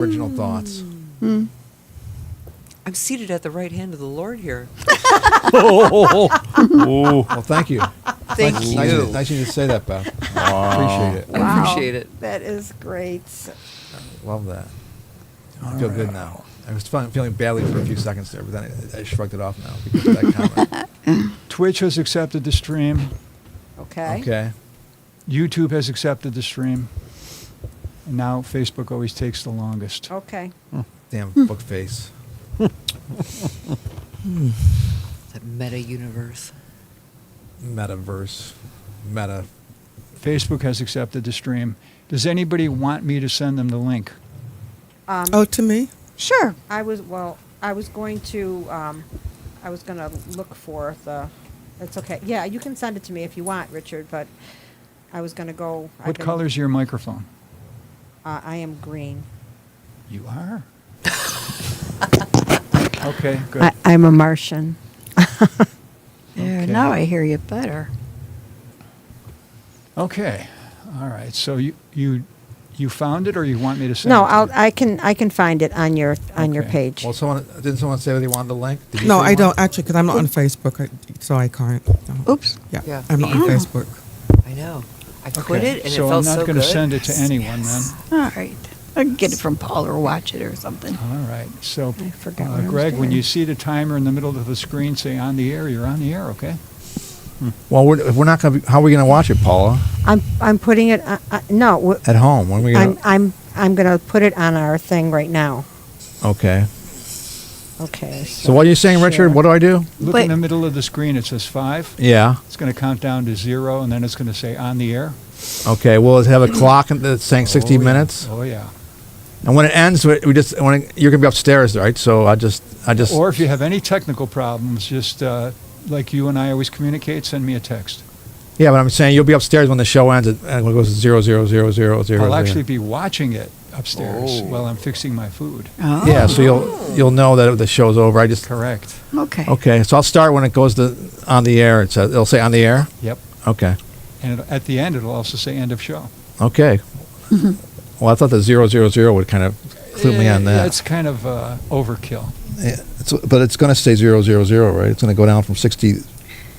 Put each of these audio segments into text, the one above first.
Original thoughts. I'm seated at the right hand of the Lord here. Well, thank you. Thank nice, you. Nice of you to say that, Beth. Appreciate it. I appreciate it. That is great. Love that. I feel good now. I was feeling badly for a few seconds there, but then I shrugged it off now because of that comment. Twitch has accepted the stream. Okay. Okay. YouTube has accepted the stream. And now Facebook always takes the longest. Okay. Damn book face. That meta universe. Metaverse. Meta. Facebook has accepted the stream. Does anybody want me to send them the link? Oh, to me? Sure. I was going to look for the. It's okay. Yeah, you can send it to me if you want, Richard. But I was going to go. What color is your microphone? I am green. You are? Okay, good. I'm a Martian. There, Okay. now I hear you better. Okay. All right. So you found it, or you want me to send No, it to you? I can find it on your Okay. page. Well, didn't someone say that they wanted the link? Did you No, say I you don't wanted- actually, because I'm not on Facebook, so I can't. No. Oops. Yeah, Yeah. I'm not on Facebook. I know. I Okay. quit it and so it felt I'm not so going to good. send it to anyone then. All right. I can get it from Paul or watch it or something. All right. So, I forgot what I was Greg, when doing. you see the timer in the middle of the screen say on the air, you're on the air, okay? Well, if we're not going to. How are we going to watch it, Paula? I'm putting it. No, At home? When are we going to? I'm going to put it on our thing right now. Okay. Okay. So what are you saying, Richard? Share. What do I do? Look Wait. in the middle of the screen. It says 5. Yeah. It's going to count down to 0, and then it's going to say on the air. Okay. Will it have a clock that's saying 60 Oh, yeah. minutes? Oh, yeah. And when it ends, you're going to be upstairs, right? So I just. Or if you have any technical problems, just like you and I always communicate, send me a text. Yeah, but I'm saying you'll be upstairs when the show ends, and it goes to 00000. I'll actually be watching it upstairs Oh. while I'm fixing my food. Oh. Yeah, so you'll know that the show's over. Correct. Okay. Okay, so I'll start when it goes to on the air. It'll say on the air. Yep. Okay. And at the end, it'll also say end of show. Okay. Well, I thought the 000 would kind of clue me on Yeah, that. it's kind of overkill. Yeah, but it's going to stay 000, right? It's going to go down from 60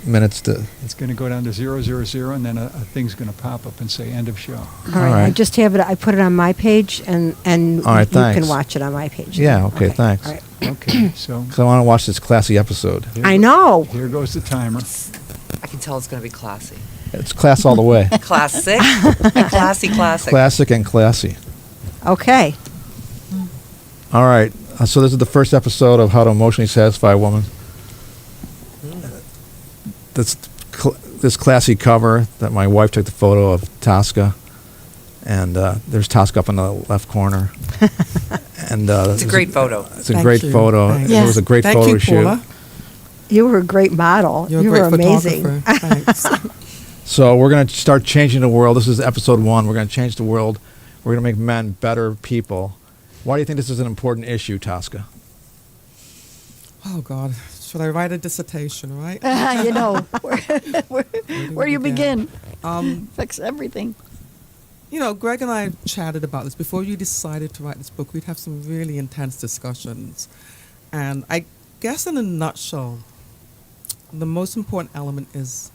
minutes to. It's going to go down to 000, and then a thing's going to pop up and say end of show. All right. I right. just have it. I put it on my page, and All right, you can thanks. watch it on my page. Yeah, okay, thanks. All right. Okay, so Because I want to watch this classy episode. I know. here goes the timer. I can tell it's going to be classy. It's class all the way. Classic and classy classic. Classic and classy. Okay. All right. So this is the first episode of How to Emotionally Satisfy a Woman. This classy cover that my wife took the photo of Tosca, and there's Tosca up in the left corner. And It's a great photo. It's a Thank great you. photo. Thanks. It was a great Thank photo you, shoot. Paula. You were a great model. You're you a were great amazing. photographer. Thanks. So we're going to start changing the world. This is episode 1. We're going to change the world. We're going to make men better people. Why do you think this is an important issue, Tosca? Oh, God. Should I write a dissertation, right? You know, where do you begin? Um, Fix everything. You know, Greg and I chatted about this. Before you decided to write this book, we'd have some really intense discussions. And I guess in a nutshell, the most important element is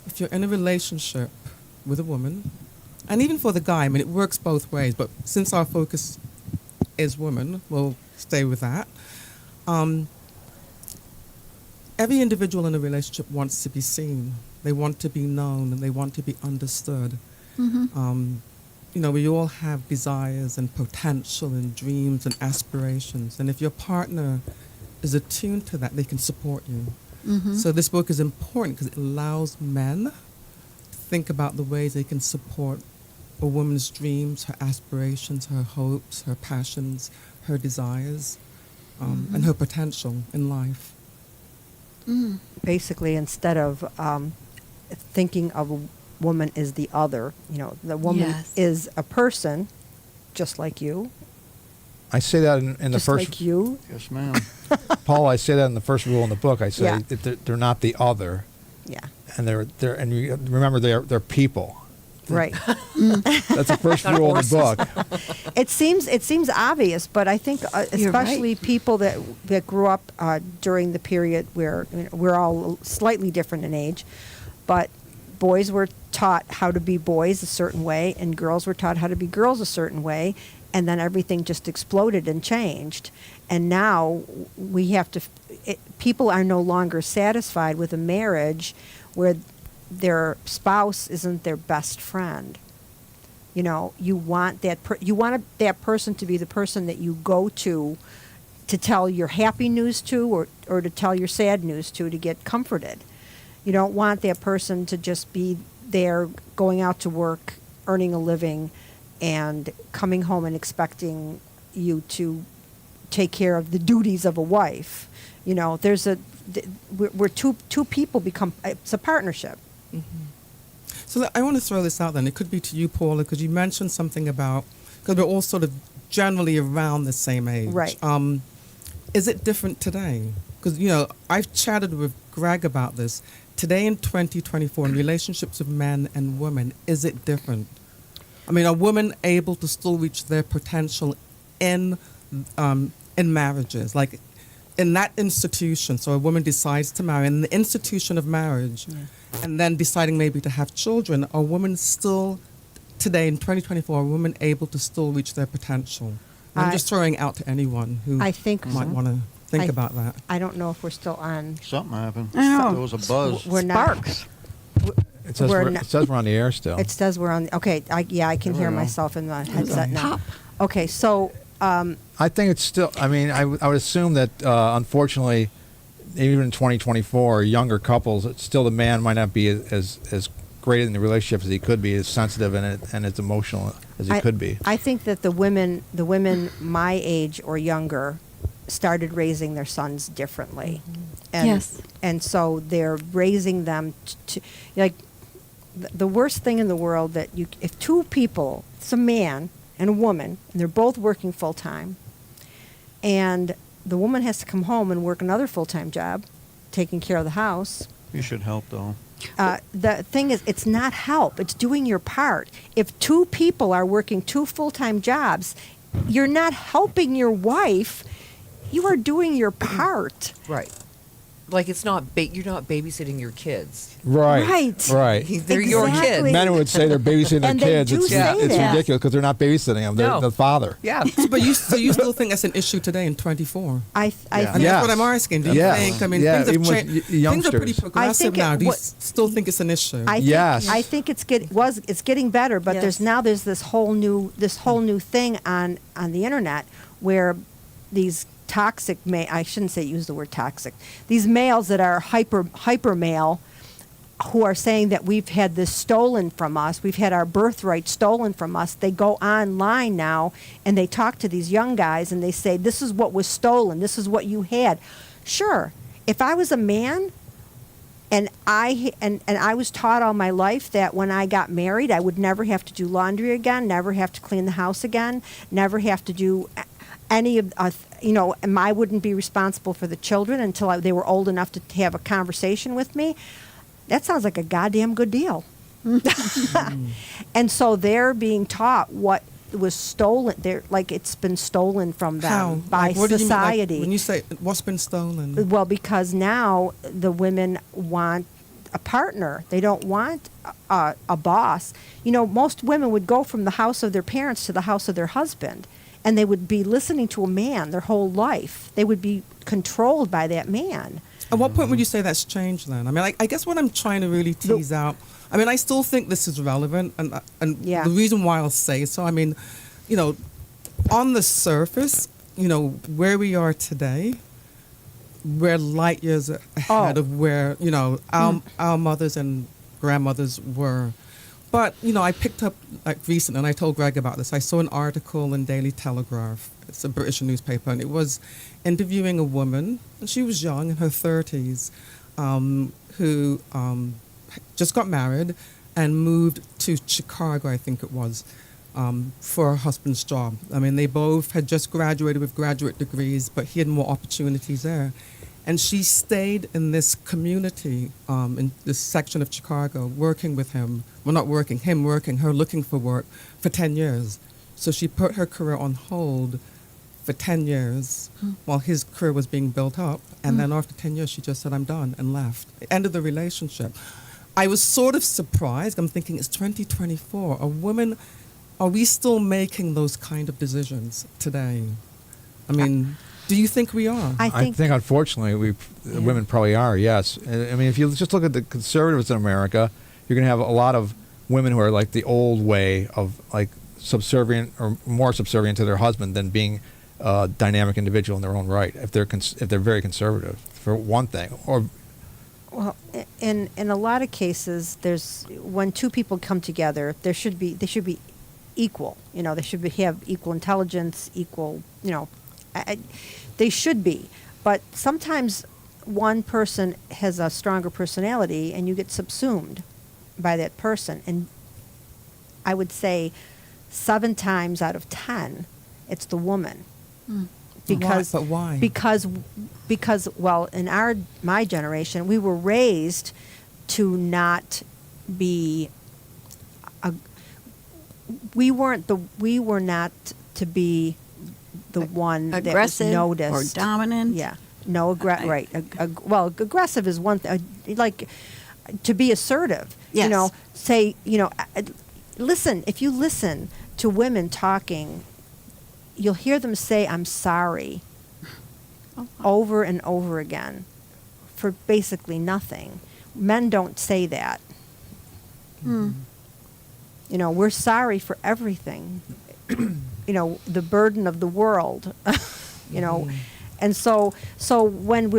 if you're in a relationship with a woman, and even for the guy, I mean, it works both ways, but since our focus is women, we'll stay with that. Every individual in a relationship wants to be seen. They want to be known, and they want to be understood. You know, we all have desires and potential and dreams and aspirations. And if your partner is attuned to that, they can support you. So this book is important because it allows men to think about the ways they can support a woman's dreams, her aspirations, her hopes, her passions, her desires, and her potential in life. Basically, instead of thinking of a woman as the other, the woman Yes. is a person, just like you, I say that in the just first. like you. Yes, ma'am. Paul, I say that in the first rule in the book. I say Yeah. that they're not the other, Yeah. and they're and you remember they're people. accepted. Right. That's the first Not rule of the horses. book. It seems obvious, but I think You're especially right. people that grew up during the period where we're all slightly different in age, but boys were taught how to be boys a certain way, and girls were taught how to be girls a certain way, and then everything just exploded and changed. And now we have to. People are no longer satisfied with a marriage where their spouse isn't their best friend. You know, you want that that person to be the person that you go to tell your happy news to, or to tell your sad news to get comforted. You don't want that person to just be there going out to work, earning a living, and coming home and expecting you to take care of the duties of a wife. You know, we're two people become, it's a partnership. So I want to throw this out then. It could be to you, Paula, because you mentioned something about, because we're all sort of generally around the same age. Right. Is it different today? Because, you know, I've chatted with Greg about this. Today in 2024, in relationships with men and women, is it different? I mean, are women able to still reach their potential in marriages? Like, in that institution, so a woman decides to marry, in the institution of marriage, and then deciding maybe to have children, are women still, today in 2024, are women able to still reach their potential? I'm just throwing out to anyone who I think might so. want to think I- about that. I don't know if we're still on. Something happened. I know. There was a buzz. We're not. Sparks. It says We're we're, not- it says we're on the air still. It says we're on. Okay, I can hear we go. myself in the headset now. Pop. Okay, so I think it's still. I mean, I would assume that unfortunately, even in 2024, younger couples, it's still the man might not be as great in the relationship as he could be, as sensitive and as emotional as he could be. I think that the women my age or younger started raising their sons differently. And, Yes. And so they're raising them to like the worst thing in the world that if two people, it's a man and a woman, and they're both working full time, and the woman has to come home and work another full-time job, taking care of the house. You should help, though. The thing is, it's not help. It's doing your part. If two people are working two full-time jobs, you're not helping your wife. You are doing your part. Right. Like it's not you're not babysitting your kids. Right. Right. Right. They're your Exactly. kids. Men would say they're babysitting their And they kids. do It's, say it's that. ridiculous because they're not babysitting them. They're No. the father. Yeah. But you still think that's an issue today in 24? I Yeah. I mean, think that's what I'm asking. Do you Yes. think? I mean, Yeah, things have even with changed. Things are youngsters. pretty progressive think now. Do you what- still think it's an issue? Yes. I think it's getting better, but Yes. there's this whole new thing on the internet where these toxic I shouldn't use the word toxic. These males that are hyper male, who are saying that we've had this stolen from us, we've had our birthright stolen from us. They go online now and they talk to these young guys and they say, "This is what was stolen. This is what you had." Sure, if I was a man. And I was taught all my life that when I got married, I would never have to do laundry again, never have to clean the house again, never have to do any of, and I wouldn't be responsible for the children until they were old enough to have a conversation with me. That sounds like a goddamn good deal. And so they're being taught what was stolen. They're like it's been stolen from them How? by Like, what do you mean? Like, society. when you say what's been stolen? Well, because now the women want a partner. They don't want a boss. You know, most women would go from the house of their parents to the house of their husband, and they would be listening to a man their whole life. They would be controlled by that man. At what point would you say that's changed then? I mean, I guess what I'm trying to really tease out, I mean, I still think this is relevant, and Yeah. the reason why I'll say so, I mean, you know, on the surface, you know, where we are today, we're light years ahead Oh. of where, you know, our mothers and grandmothers were. But, you know, I picked up, like, recently, and I told Greg about this, I saw an article in Daily Telegraph, it's a British newspaper, and it was interviewing a woman, and she was young, in her 30s, who just got married and moved to Chicago, I think it was, for her husband's job. I mean, they both had just graduated with graduate degrees, but he had more opportunities there. And she stayed in this community, in this section of Chicago, working with him. Well, not working, him working, her looking for work for 10 years. So she put her career on hold for 10 years while his career was being built up. And then after 10 years, she just said, I'm done, and left. Ended the relationship. I was sort of surprised. I'm thinking, it's 2024. Are we still making those kind of decisions today? I mean, do you think we are? I I think, think unfortunately, women probably are. Yes, I mean, if you just look at the conservatives in America, you're going to have a lot of women who are like the old way of like subservient or more subservient to their husband than being a dynamic individual in their own right. If they're very conservative, for one thing, or well, in a lot of cases, there's when two people come together, they should be equal. You know, they should have equal intelligence, equal. You know, they should be. But sometimes one person has a stronger personality, and you get subsumed by that person. And I would say 7 times out of 10, it's the woman. Because, But why? Because well, in my generation, we were raised to not be. We were not to be the one Aggressive that was noticed or dominant. Yeah, no, right. Well, aggressive is one thing. Like to be assertive. Yes. You know, say listen. If you listen to women talking, you'll hear them say, I'm sorry, over and over again for basically nothing. Men don't say that. You know, we're sorry for everything. You know, the burden of the world, you know. And so when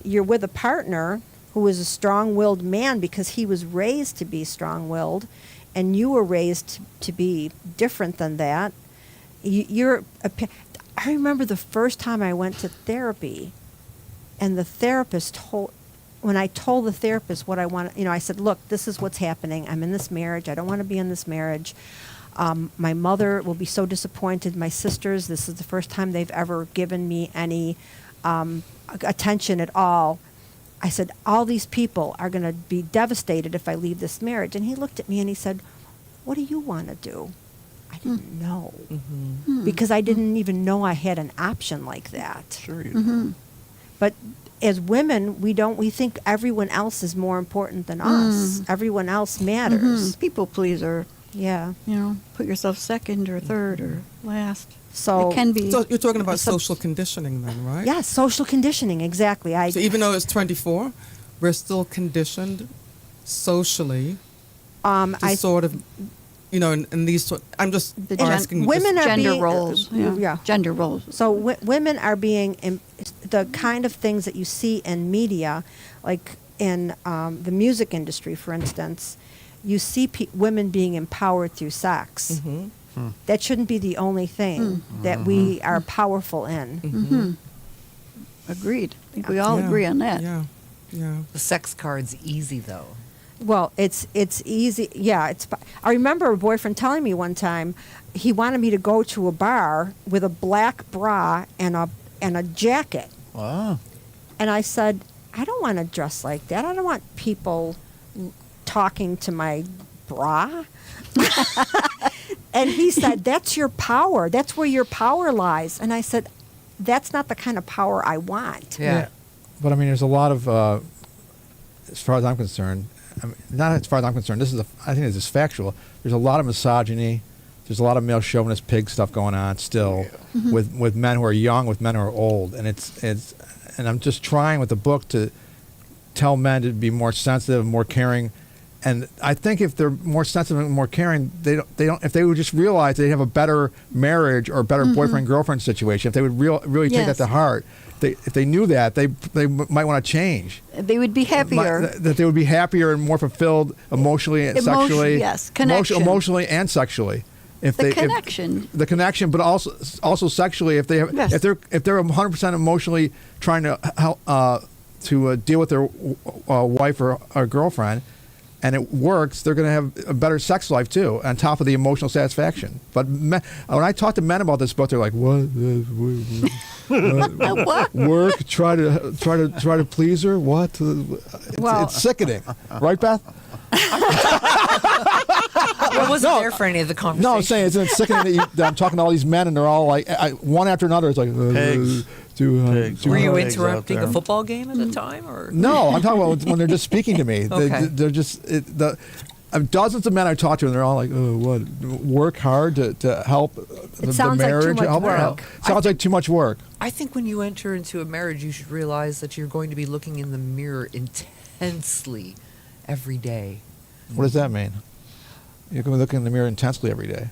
you're with a partner who is a strong-willed man because he was raised to be strong-willed and you were raised to be different than that, I remember the first time I went to therapy, and the therapist when I told the therapist what I wanted, I said, look, this is what's happening. I'm in this marriage. I don't want to be in this marriage. My mother will be so disappointed. My sisters, this is the first time they've ever given me any attention at all. I said, all these people are going to be devastated if I leave this marriage. And he looked at me and he said, what do you want to do? I didn't know. Because I didn't even know I had an option like that. Sure you do. But as women, we think everyone else is more important than us. Everyone else matters. People pleaser. Yeah. You know, put yourself second or third or last. So It can be. So you're talking about social conditioning then, right? yeah, social conditioning, exactly. So even though it's 24, we're still conditioned socially to sort of, in these I'm just The asking. women are gender being- roles. yeah. Gender roles. So women are being the kind of things that you see in media, like in the music industry, for instance. You see women being empowered through sex. That shouldn't be the only thing that we are powerful in. Agreed. I think we all agree on that. Yeah, yeah. The sex card's easy, though. Well, it's easy. Yeah, I remember a boyfriend telling me one time he wanted me to go to a bar with a black bra and a jacket. Wow. And I said, I don't want to dress like that. I don't want people talking to my bra. And he said, that's your power. That's where your power lies. And I said, that's not the kind of power I want. Yeah. But I mean, there's a lot of, as far as I'm concerned, not as far as I'm concerned, I think this is factual. There's a lot of misogyny. There's a lot of male chauvinist pig stuff going on still with men who are young, with men who are old. And and I'm just trying with the book to tell men to be more sensitive, more caring. And I think if they're more sensitive and more caring, they don't. If they would just realize they'd have a better marriage or a better boyfriend-girlfriend situation, if they would really take that Yes. to heart, if they knew that, they might want to change. They would be happier. That they would be happier and more fulfilled emotionally and sexually. Yes, connection. Emotionally and sexually. If The they, connection. the connection, but also sexually. If they have, Yes. if they're 100% emotionally trying to help to deal with their wife or girlfriend, and it works, they're going to have a better sex life too, on top of the emotional satisfaction. But when I talk to men about this book, they're like, "What?" What? Work, try to please her. What? Well- It's sickening, right, Beth? I wasn't there for any of the conversation. No, I'm saying isn't it sickening that I'm talking to all these men and they're all like one after another. It's like Pigs. Pigs. Were you Pigs out interrupting a there. football game at the time, or No, I'm talking about when they're just speaking to me. Okay. They're just dozens of men I talk to, and they're all like, "Oh, what? Work hard to help the sounds like too marriage. much help- work. Sounds like too much work." I think when you enter into a marriage, you should realize that you're going to be looking in the mirror intensely every day. What does that mean? You're going to look in the mirror intensely every day.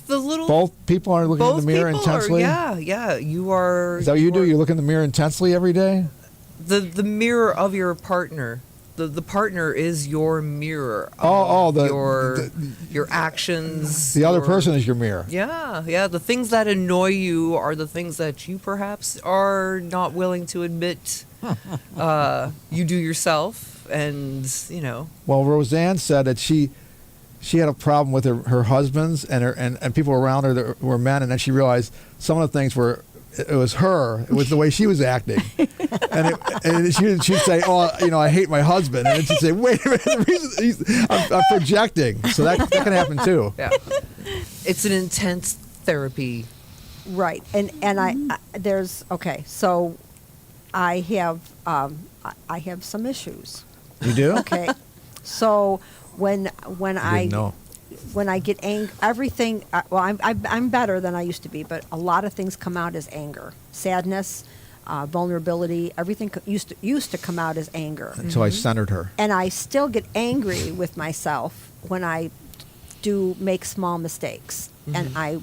The little Both people are looking in both the mirror people intensely. yeah. You are. Is that what you do? You look in the mirror intensely every day. The mirror of your partner. The partner is your mirror. Your actions. The other your- person is your mirror. Yeah. The things that annoy you are the things that you perhaps are not willing to admit you do yourself, and Well, Roseanne said that she had a problem with her husbands and people around her that were men, and then she realized some of the things were. It was her. It was the way she was acting, and she'd say, "Oh, I hate my husband," and then she'd say, "Wait a minute, the reason I'm projecting." So that can happen too. Yeah. It's an intense therapy. Right, and I there's okay. So I have some issues. You do? Okay, so when I didn't know. when I get angry, everything. Well, I'm better than I used to be, but a lot of things come out as anger, sadness, vulnerability. Everything used to come out as anger, Until I centered her. and I still get angry with myself when I do make small mistakes, and I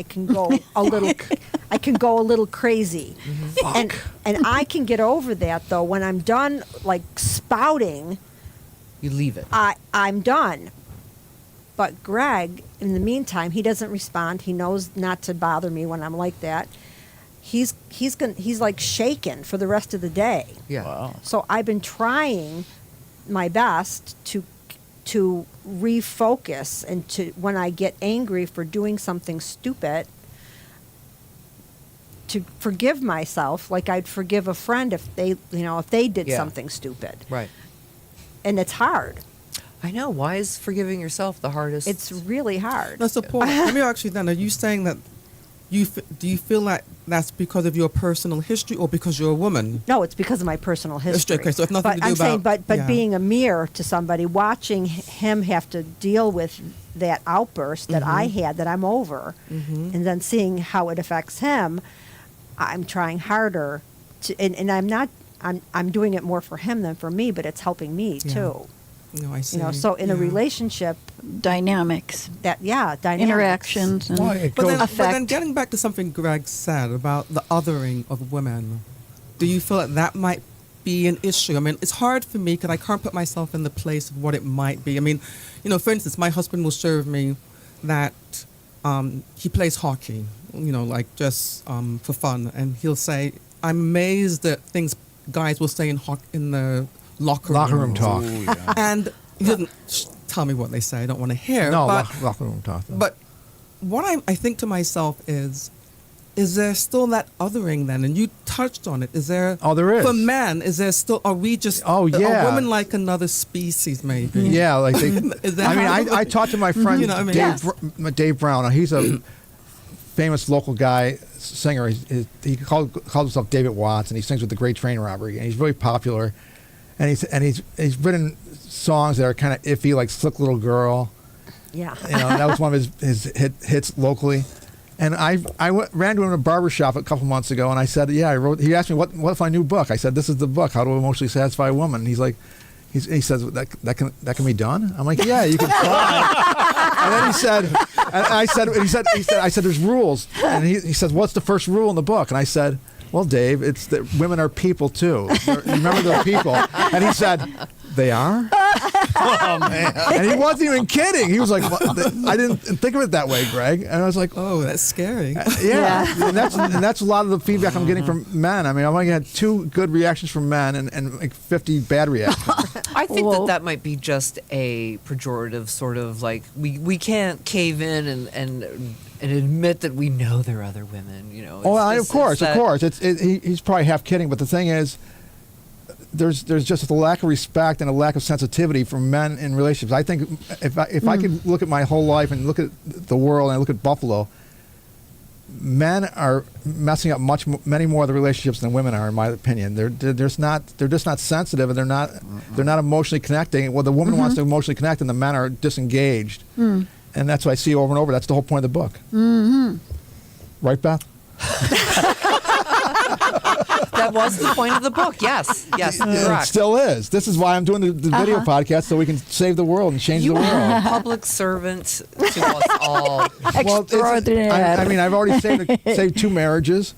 can go a little crazy, and I can get over that though when I'm done like spouting. You leave it. I'm done. But Greg, in the meantime, he doesn't respond. He knows not to bother me when I'm like that. He's like shaken for the rest of the day. Yeah. Wow. So I've been trying my best to refocus and to when I get angry for doing something stupid, to forgive myself like I'd forgive a friend if they did Yeah. something stupid. Right. And it's hard. I know. Why is forgiving yourself the hardest? It's really hard. No, so Paul, let me ask you then, are you saying that do you feel like that's because of your personal history or because you're a woman? No, it's because of my personal history. Okay, so it's nothing but to do I'm saying, about- but yeah. being a mirror to somebody, watching him have to deal with that outburst that I had that I'm over, and then seeing how it affects him, I'm trying harder to, and I'm not. I'm doing it more for him than for me, but it's helping me Yeah. too. No, I see. So in a Yeah. relationship, Dynamics, dynamics. interactions, and Well, it But goes- then Affect. getting back to something Greg said about the othering of women, do you feel that might be an issue? I mean, it's hard for me because I can't put myself in the place of what it might be. I mean, for instance, my husband will serve me that he plays hockey, like just for fun, and he'll say, "I'm amazed at things guys will say in the locker Room talk. Ooh, yeah. And he doesn't tell me what they say. I don't want to hear. No, but locker room talk. but what I think to myself is there still that othering then? And you touched on it. Is there? Oh, there is. For men, is there still? Are we just? Oh, yeah. A woman like another species, maybe. Yeah, like they. Is that I mean, I talked to my friend You know what I mean? Dave, Yes. Dave Brown. He's a famous local guy, singer. He called himself David Watts, and he sings with the Great Train Robbery, and he's really popular. And he's written songs that are kind of iffy, like "Slick Little Girl." Yeah. That was one of his hits locally. And I ran to him in a barbershop a couple months ago, and I said, "Yeah, I wrote." He asked me, "What if my new book?" I said, "This is the book. How to Emotionally Satisfy a Woman." And he's like, he says that can be done. I'm like, "Yeah, you can try." And then he said, and I said, "There's rules." And he said, "What's the first rule in the book?" And I said, "Well, Dave, it's that women are people too. Remember they're people." And he said, "They are?" Oh, man. And he wasn't even kidding. He was like, "I didn't think of it that way, Greg." And I was like, Oh, that's scary. yeah. And that's a lot of the feedback I'm getting from men. I mean, I've only had 2 good reactions from men and like 50 bad reactions. I think Whoa. that might be just a pejorative sort of like we can't cave in and and admit that we know there are other women. You know. Oh, It's of just- course, it's of that- course. He's probably half kidding, but the thing is, there's just a lack of respect and a lack of sensitivity for men in relationships. I think if I could look at my whole life and look at the world and I look at Buffalo, men are messing up many more of the relationships than women are, in my opinion. They're just not sensitive, and they're not emotionally connecting. Well, the woman wants to emotionally connect, and the men are disengaged, and that's what I see over and over. That's the whole point of the book, right, Beth? That was the point of the book. Yes, yes, It correct. still is. This is why I'm doing the video podcast, so we can save the world and change You the are world. a public servant to us all. Well, Extraordinaire. I mean, I've already saved 2 marriages.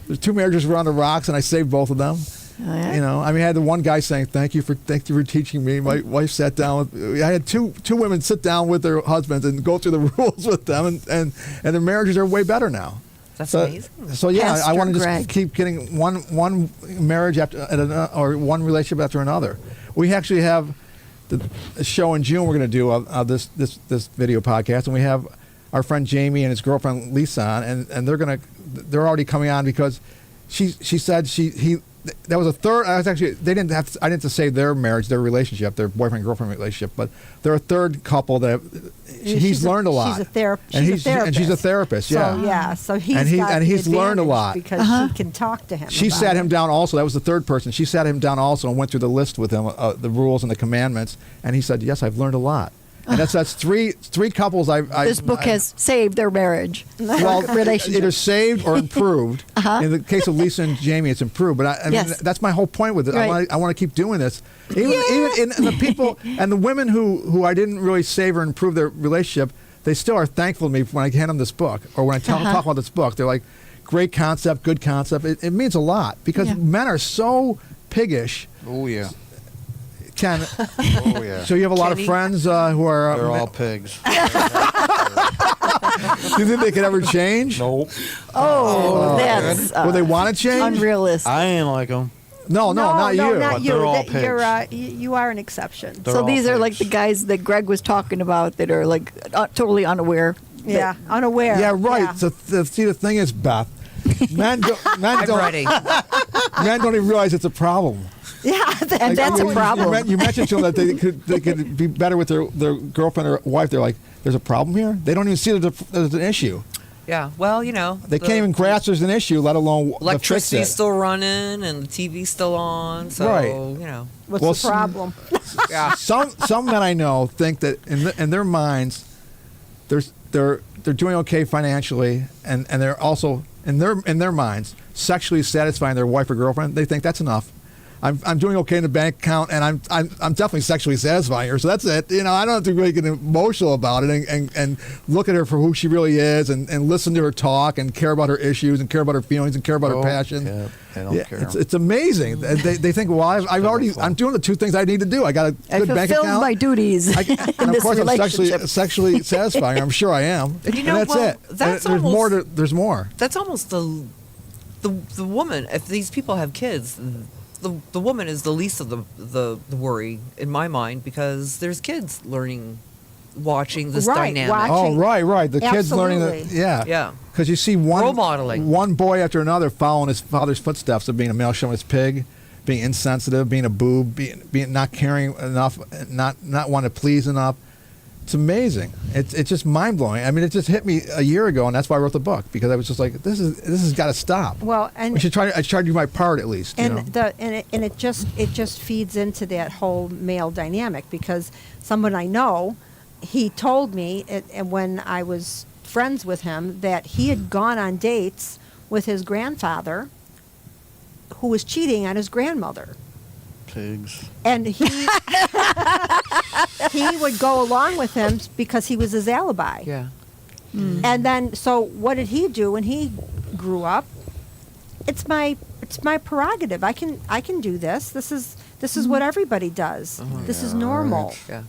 There's 2 marriages were on the rocks, and I saved both of them. Oh, yeah? You know, I mean, I had the one guy saying, "Thank you for teaching me." My wife sat down with. I had two women sit down with their husbands and go through the rules with them, and their marriages are way better now. That's amazing. So yeah, I Pastor want to just Greg. keep getting one marriage or one relationship after another. We actually have the show in June we're going to do this video podcast, and we have our friend Jamie and his girlfriend Lisa on, and they're already coming on because she said that was a third. I didn't have to say their marriage, their relationship, their boyfriend girlfriend relationship, but they're a third couple that he's learned a lot. She's a therapist. and she's a therapist. Yeah. So yeah, so he's And he- got and the he's learned a advantage lot. because she can talk to him. She about sat it. him down also. That was the third person. She sat him down also and went through the list with him, the rules and the commandments. And he said, "Yes, I've learned a lot." And that's three couples. This book has saved their marriage, relationship. either saved or improved. In the case of Lisa and Jamie, it's improved. But I mean, Yes. that's my whole point with it. Right. I want to keep doing this. Even in the people and the women who I didn't really save or improve their relationship, they still are thankful to me when I hand them this book or when I talk about this book. They're like, "Great concept, good concept." It means a lot because Yeah. men are so piggish. Oh yeah. Ken, Oh yeah. so you have a lot of Kenny? friends who are. They're all pigs. Do you think they could ever change? Nope. Oh, that's Will they want to change? unrealistic. I ain't like them. No, not you. not But you. they're all You are an exception. They're So all these are like the pigs. guys that Greg was talking about that are like totally unaware. Yeah, unaware. Yeah, right. Yeah. So see, the thing is, Beth, men I'm don't ready. men don't even realize it's a problem. Yeah, And that's a problem. You mentioned to them that they could be better with their girlfriend or wife. They're like, "There's a problem here." They don't even see that there's an issue. Yeah. Well, you know. They can't even grasp there's an issue, let alone to fix Electricity's it. still running and the TV's still on. So, Right. you know. What's Well, the problem? Yeah. Some men I know think that in their minds, they're doing okay financially, and they're also in their minds sexually satisfying their wife or girlfriend. They think that's enough. I'm doing okay in the bank account, and I'm definitely sexually satisfying her. So that's it. You know, I don't have to really get emotional about it and look at her for who she really is, and listen to her talk, and care about her issues, and care about her feelings, and care about her passion. Yeah, they don't care. It's amazing. They think, well, I'm doing the 2 things I need to do. I got a I good bank fulfilled account. my duties and in of this course, I'm relationship. sexually satisfying. I'm sure I am. And you know, that's well, it. that's And there's more. almost- There's more. That's almost the woman. If these people have kids, the woman is the least of the worry in my mind because there's kids learning, watching this Right, dynamic. watching. Oh, right. The kids learning that. Absolutely. Yeah. Yeah. Because you see one Role modeling. one boy after another following his father's footsteps of being a male chauvinist pig, being insensitive, being a boob, being not caring enough, not wanting to please enough. It's amazing. It's just mind blowing. I mean, it just hit me a year ago, and that's why I wrote the book, because I was just like, this has got to stop. Well, and I should try to do my part at least. You know? it just feeds into that whole male dynamic, because someone I know, he told me, and when I was friends with him, that he had gone on dates with his grandfather, who was cheating on his grandmother. Pigs. And he would go along with him because he was his alibi. Yeah. And then, so what did he do when he grew up? It's my prerogative. I can do this. This is what everybody does. This is normal. Yeah.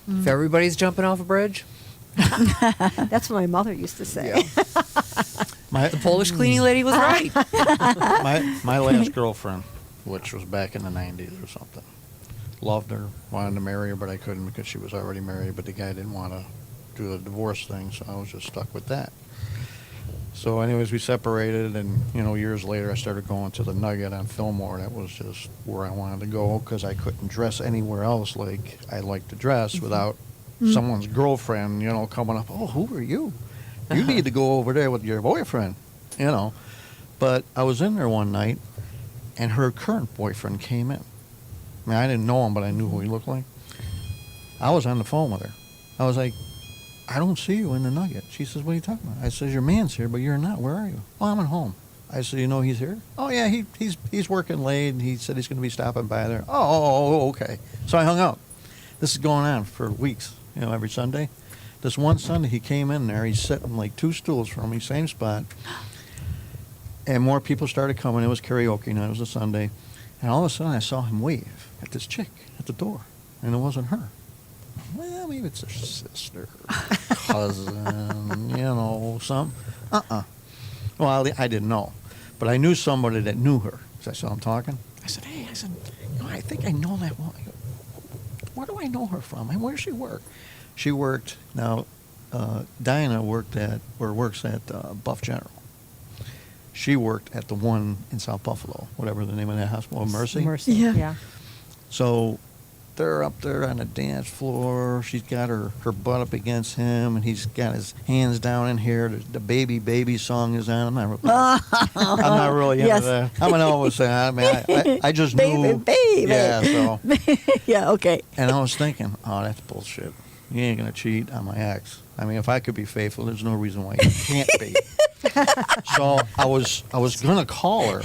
If everybody's jumping off a bridge, That's what my mother used to say. My Polish cleaning lady was right. my last girlfriend, which was back in the 90s or something, loved her, wanted to marry her, but I couldn't because she was already married. But the guy didn't want to do the divorce thing, so I was just stuck with that. So anyways, we separated, and, you know, years later I started going to the Nugget on Fillmore. That was just where I wanted to go because I couldn't dress anywhere else like I like to dress without someone's girlfriend, you know, coming up, oh, who are you? You need to go over there with your boyfriend, you know. But I was in there one night, and her current boyfriend came in. I mean, I didn't know him, but I knew who he looked like. I was on the phone with her. I was like, I don't see you in the Nugget. She says, what are you talking about? I says, your man's here, but you're not. Where are you? Oh, I'm at home. I said, you know he's here? Oh, yeah, he's working late, and he said he's going to be stopping by there. Oh, okay. So I hung up. This is going on for weeks, you know, every Sunday. This one Sunday, he came in there. He's sitting like 2 stools from me, same spot. And more people started coming. It was karaoke night. It was a Sunday. And all of a sudden, I saw him wave at this chick at the door. And it wasn't her. Well, maybe it's her sister, cousin, you know, some. Well, I didn't know. But I knew somebody that knew her. So I saw him talking. I said, hey, you know, I think I know that woman. Where do I know her from? And where does she work? She worked, now, Diana works at Buff General. She worked at the one in South Buffalo, whatever the name of that hospital, Mercy. Mercy. Yeah. Yeah. So they're up there on the dance floor. She's got her butt up against him, and he's got his hands down in here. The baby song is on. I'm not really into Yes. that. I'm an Elvis fan. I mean, I just knew. Baby. Yeah, so. Yeah, okay. And I was thinking, oh, that's bullshit. You ain't going to cheat on my ex. I mean, if I could be faithful, there's no reason why you can't be. So I was going to call her,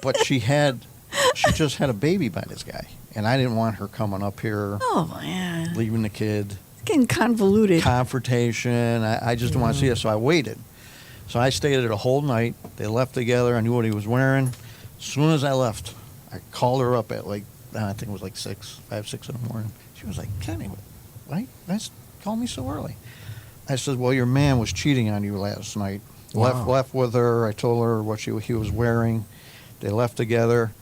but she just had a baby by this guy. And I didn't want her coming up here, Oh, man. leaving the kid, It's getting convoluted. confrontation. I just didn't want to see it, so I waited. So I stayed there the whole night. They left together. I knew what he was wearing. As soon as I left, I called her up at I think it was like 5, 6 in the morning. She was like, Kenny, why call me so early? I said, well, your man was cheating on you last night. Wow. Left with her. I told her what he was wearing. They left together.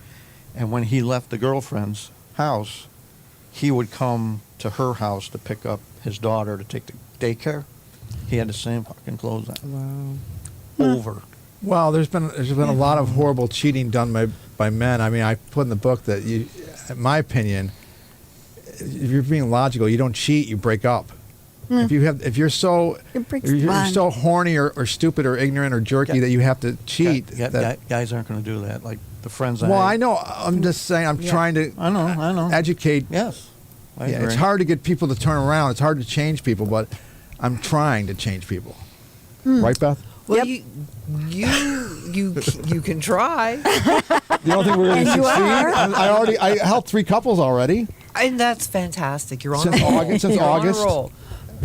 And when he left the girlfriend's house, he would come to her house to pick up his daughter to take to daycare. He had the same fucking clothes on. Wow. Over. Well, there's been a lot of horrible cheating done by men. I mean, I put in the book that in my opinion, if you're being logical, you don't cheat, you break up. If you're so It breaks if the you're bond. so horny or stupid or ignorant or jerky that you have to cheat. Guys aren't going to do that. Like the friends Well, I know. I'm just saying. I'm trying to. I know. Educate. Yes. I Yeah, agree. it's hard to get people to turn around. It's hard to change people, but I'm trying to change people. Right, Beth? Well, Yep. you can try, You don't think we're going to And you succeed? are. I helped 3 couples already. and that's fantastic. You're on Since a roll. August- since You're August. on a roll.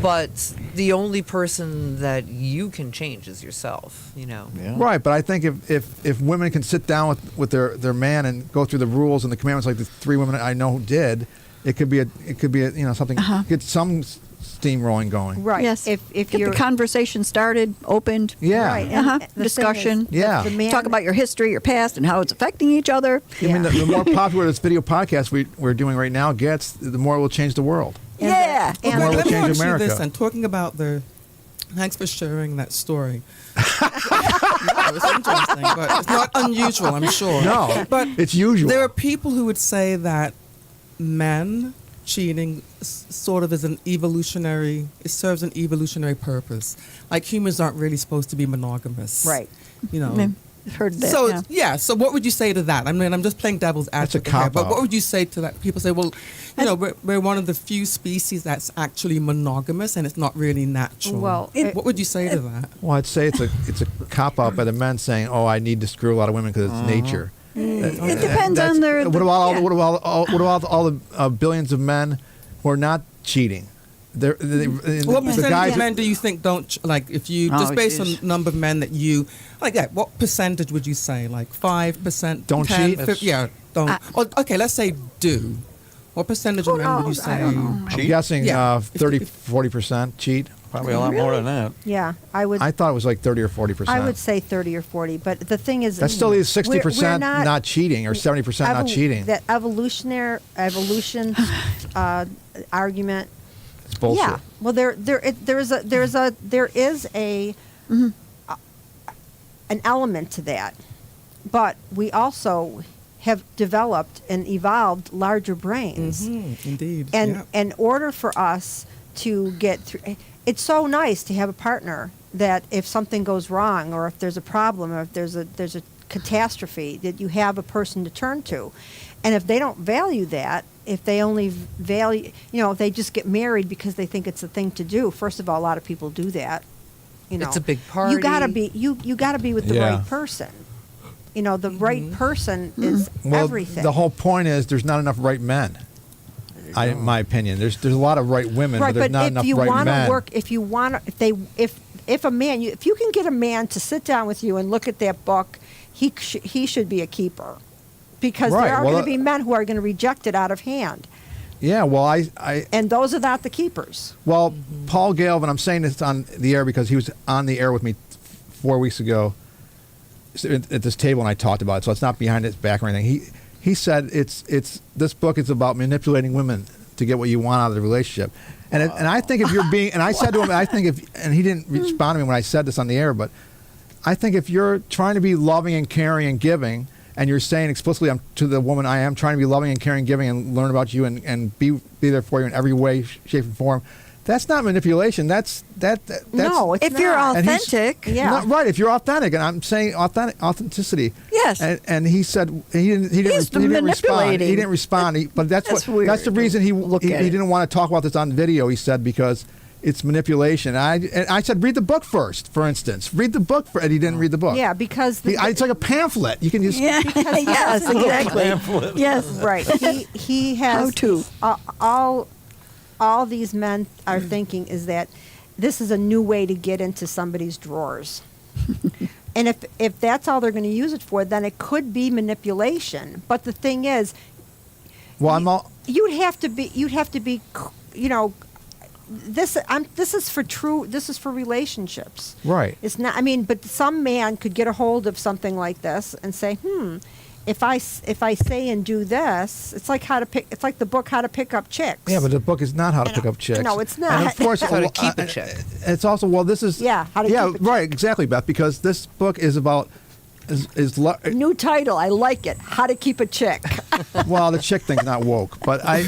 But the only person that you can change is yourself. You know. Yeah. Right, but I think if women can sit down with their man and go through the rules and the commandments like the 3 women I know did, it could be a something get some steam rolling going. Right. Yes. If Get you're the conversation started, opened. Yeah. right, and the thing is, Discussion. if Yeah. the man- Talk about your history, your past, and how it's affecting each other. I mean, Yeah. the more popular this video podcast we're doing right now gets, the more it will change the world. And Yeah. the- and More Well, will let me change ask you America. this, and talking about thanks for sharing that story. No, it's interesting, but it's not unusual, I'm sure. No, But it's usual. there are people who would say that men cheating sort of is it serves an evolutionary purpose. Like humans aren't really supposed to be monogamous. Right. You know. I've heard that. So yeah. so what would you say to that? I mean, I'm just playing devil's That's a advocate here, but cop-out. what would you say to that? People say, well, we're one of the few species that's actually monogamous, and it's not really natural. Well, what would you say to that? Well, I'd say it's a cop out by the men saying, "Oh, I need to screw a lot of women because it's nature." It depends That's- on their. What about yeah. what about all the billions of men who are not cheating? What The percentage guys. of men do you think don't like? If you Oh, just based geez. on number of men that you like, that what percentage would you say? Like 5%? Don't 10, cheat? 50, yeah, don't. Okay, let's say do. What percentage of Who men would you knows? say? I don't know. I'm guessing Yeah. 30-40% cheat. Probably a lot more than that. yeah, I would. I thought it was like 30 or 40%. I would say 30 or 40, but the thing is, that still leaves 60% we're not cheating or 70% not cheating. That evolution argument. It's bullshit. Yeah, Well, there is a an element to that, but we also have developed and evolved larger brains. Indeed. And yeah. in order for us to get through, it's so nice to have a partner that if something goes wrong, or if there's a problem, or if there's a catastrophe, that you have a person to turn to. And if they don't value that, if they only value, if they just get married because they think it's a thing to do. First of all, a lot of people do that. It's a big party. You gotta be you gotta be with the Yeah. right person. The right person is Well, everything. the whole point is there's not enough right men. In my opinion, there's a lot of right women, right, but there's but not if enough you right want to men. work, if you want to, if a man, if you can get a man to sit down with you and look at that book, he should be a keeper, because Right, there are well, going to be men who are going to reject it out of hand, Yeah, well, I and those are not the keepers. well, Paul Galvin, I'm saying this on the air because he was on the air with me 4 weeks ago at this table, and I talked about it, so it's not behind his back or anything. He said it's this book is about manipulating women to get what you want out of the relationship, and I think if you're being, and I said to him, I think if, and he didn't respond to me when I said this on the air, but I think if you're trying to be loving and caring and giving, and you're saying explicitly to the woman, I am trying to be loving and caring, giving, and learn about you and be there for you in every way, shape, and form. That's not manipulation. That's No, it's If you're not. And he's- authentic, Yeah. Not right. If you're authentic, and I'm saying authenticity. Yes. And he said he didn't. He He's didn't respond. manipulating. He didn't respond. But that's That's what. That's the weird reason to he look he at it. didn't want to talk about this on video. He said because it's manipulation. And I said read the book first. For instance, read the book. And he didn't read the book. Yeah, because It's like a pamphlet. You can just. yeah, yes, exactly. Yes, right. He has How to. all these men are thinking is that this is a new way to get into somebody's drawers. And if that's all they're going to use it for, then it could be manipulation. But the thing is, Well, I'm all. you'd have to be, this is for relationships. Right. It's not, I mean, but some man could get a hold of something like this and say, if I say and do this, it's like it's like the book How to Pick Up Chicks. Yeah, but the book is not how to pick up chicks. No, it's And not. of course, How to keep a chick. It's also this is Yeah, how to keep a chick. right, exactly, Beth. Because this book is about New title, I like it. How to Keep a Chick. well, the chick thing's not woke, but I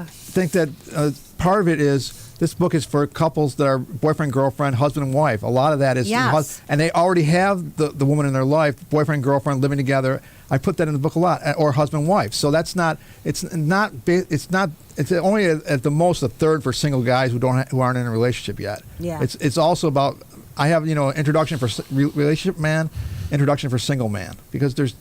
think that part of it is this book is for couples that are boyfriend, girlfriend, husband, and wife. A lot of that is, Yes. and they already have the woman in their life, boyfriend, girlfriend, living together. I put that in the book a lot, or husband, wife. So that's not. It's only at the most a third for single guys who aren't in a relationship yet. Yeah. It's also about. I have introduction for relationship man, introduction for single man, because there's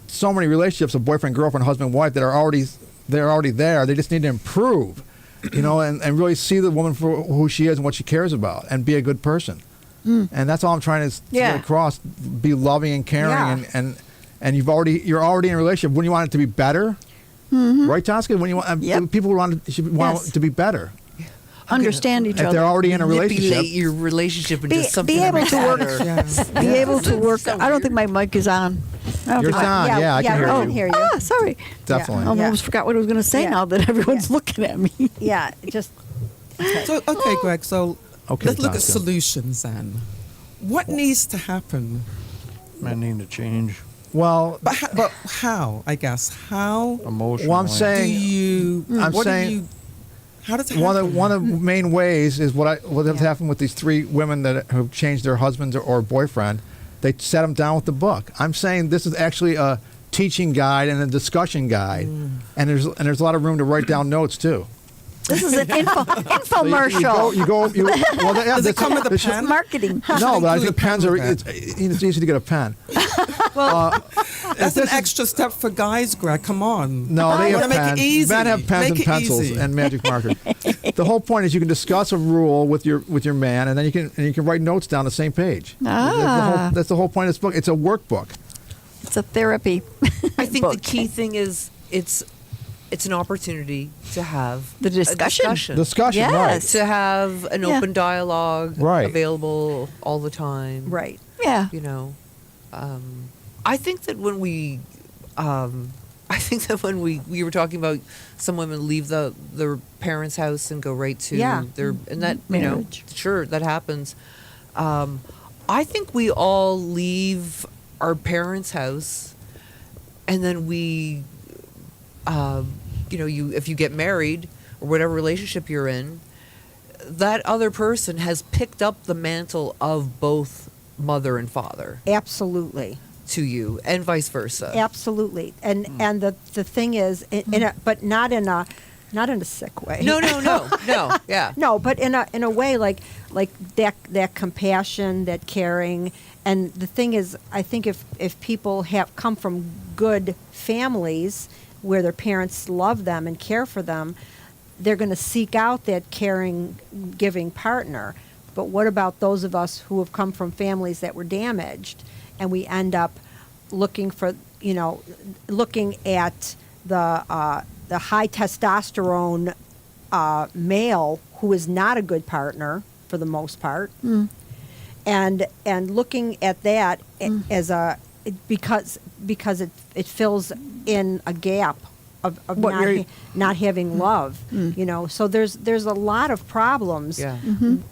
so many relationships of boyfriend, girlfriend, husband, wife that are already there. They just need to improve, and really see the woman for who she is and what she cares about, and be a good person. And that's all I'm trying to get across. Be loving and caring, Yeah. and you're already in a relationship. Wouldn't you want it to be better? Right, Tosca? When you want Yep. people want it Yes. to be better. Understand each If they're other. already in a relationship. Manipulate your relationship into something be able that to work. makes better. Be able to work. I don't think my mic is on. I don't Yours think on. my- Yeah, I can hear I you. can hear you. Ah, sorry. Definitely. I almost forgot what I was going to say Yeah. now that everyone's Yeah. looking at me. Yeah, just So, okay, Greg, so Okay, let's look at Tosca. solutions then. What needs to happen? Men need to change Well, But how, I guess? How emotionally. well, I'm do saying you... I'm what saying- do you... How does it one happen? of the main ways is what has Yeah. happened with these 3 women that have changed their husbands or boyfriend. They sat them down with the book. I'm saying this is actually a teaching guide and a discussion guide, and there's a lot of room to write down notes too. This is an So infomercial. Does it come with a pen? Marketing. No, but I Include think a pen pens are. with It's easy to get a pen. That's an extra step for guys, Greg. Come on. No, they You have wanna make pens. it easy. Men have pens Make and it pencils easy. and magic markers. The whole point is you can discuss a rule with your man, and then you can write notes down the same page. Ah. That's the whole point of this book. It's a workbook. It's a therapy. I think the book. key thing is it's an opportunity to have The discussion. a discussion. Discussion, Yes. right? To have an Yeah. open dialogue Right. available all the time. right. Yeah. I think that when we I I think that when we were talking about some women leave their parents' house and go right to Yeah. their, and that, Marriage. sure, that happens. I think we all leave our parents' house, and then we, if you get married or whatever relationship you're in, that other person has picked up the mantle of both mother and father Absolutely. to you, and vice versa. Absolutely. And the thing is, but not in a sick way. No, yeah. No, but in a way like that compassion, that caring, and the thing is, I think if people have come from good families where their parents love them and care for them, they're going to seek out that caring, giving partner. But what about those of us who have come from families that were damaged, and we end up looking at the high testosterone male who is not a good partner for the most part, and looking at that as because it fills in a gap of What you're- not having love, So there's a lot of problems Yeah.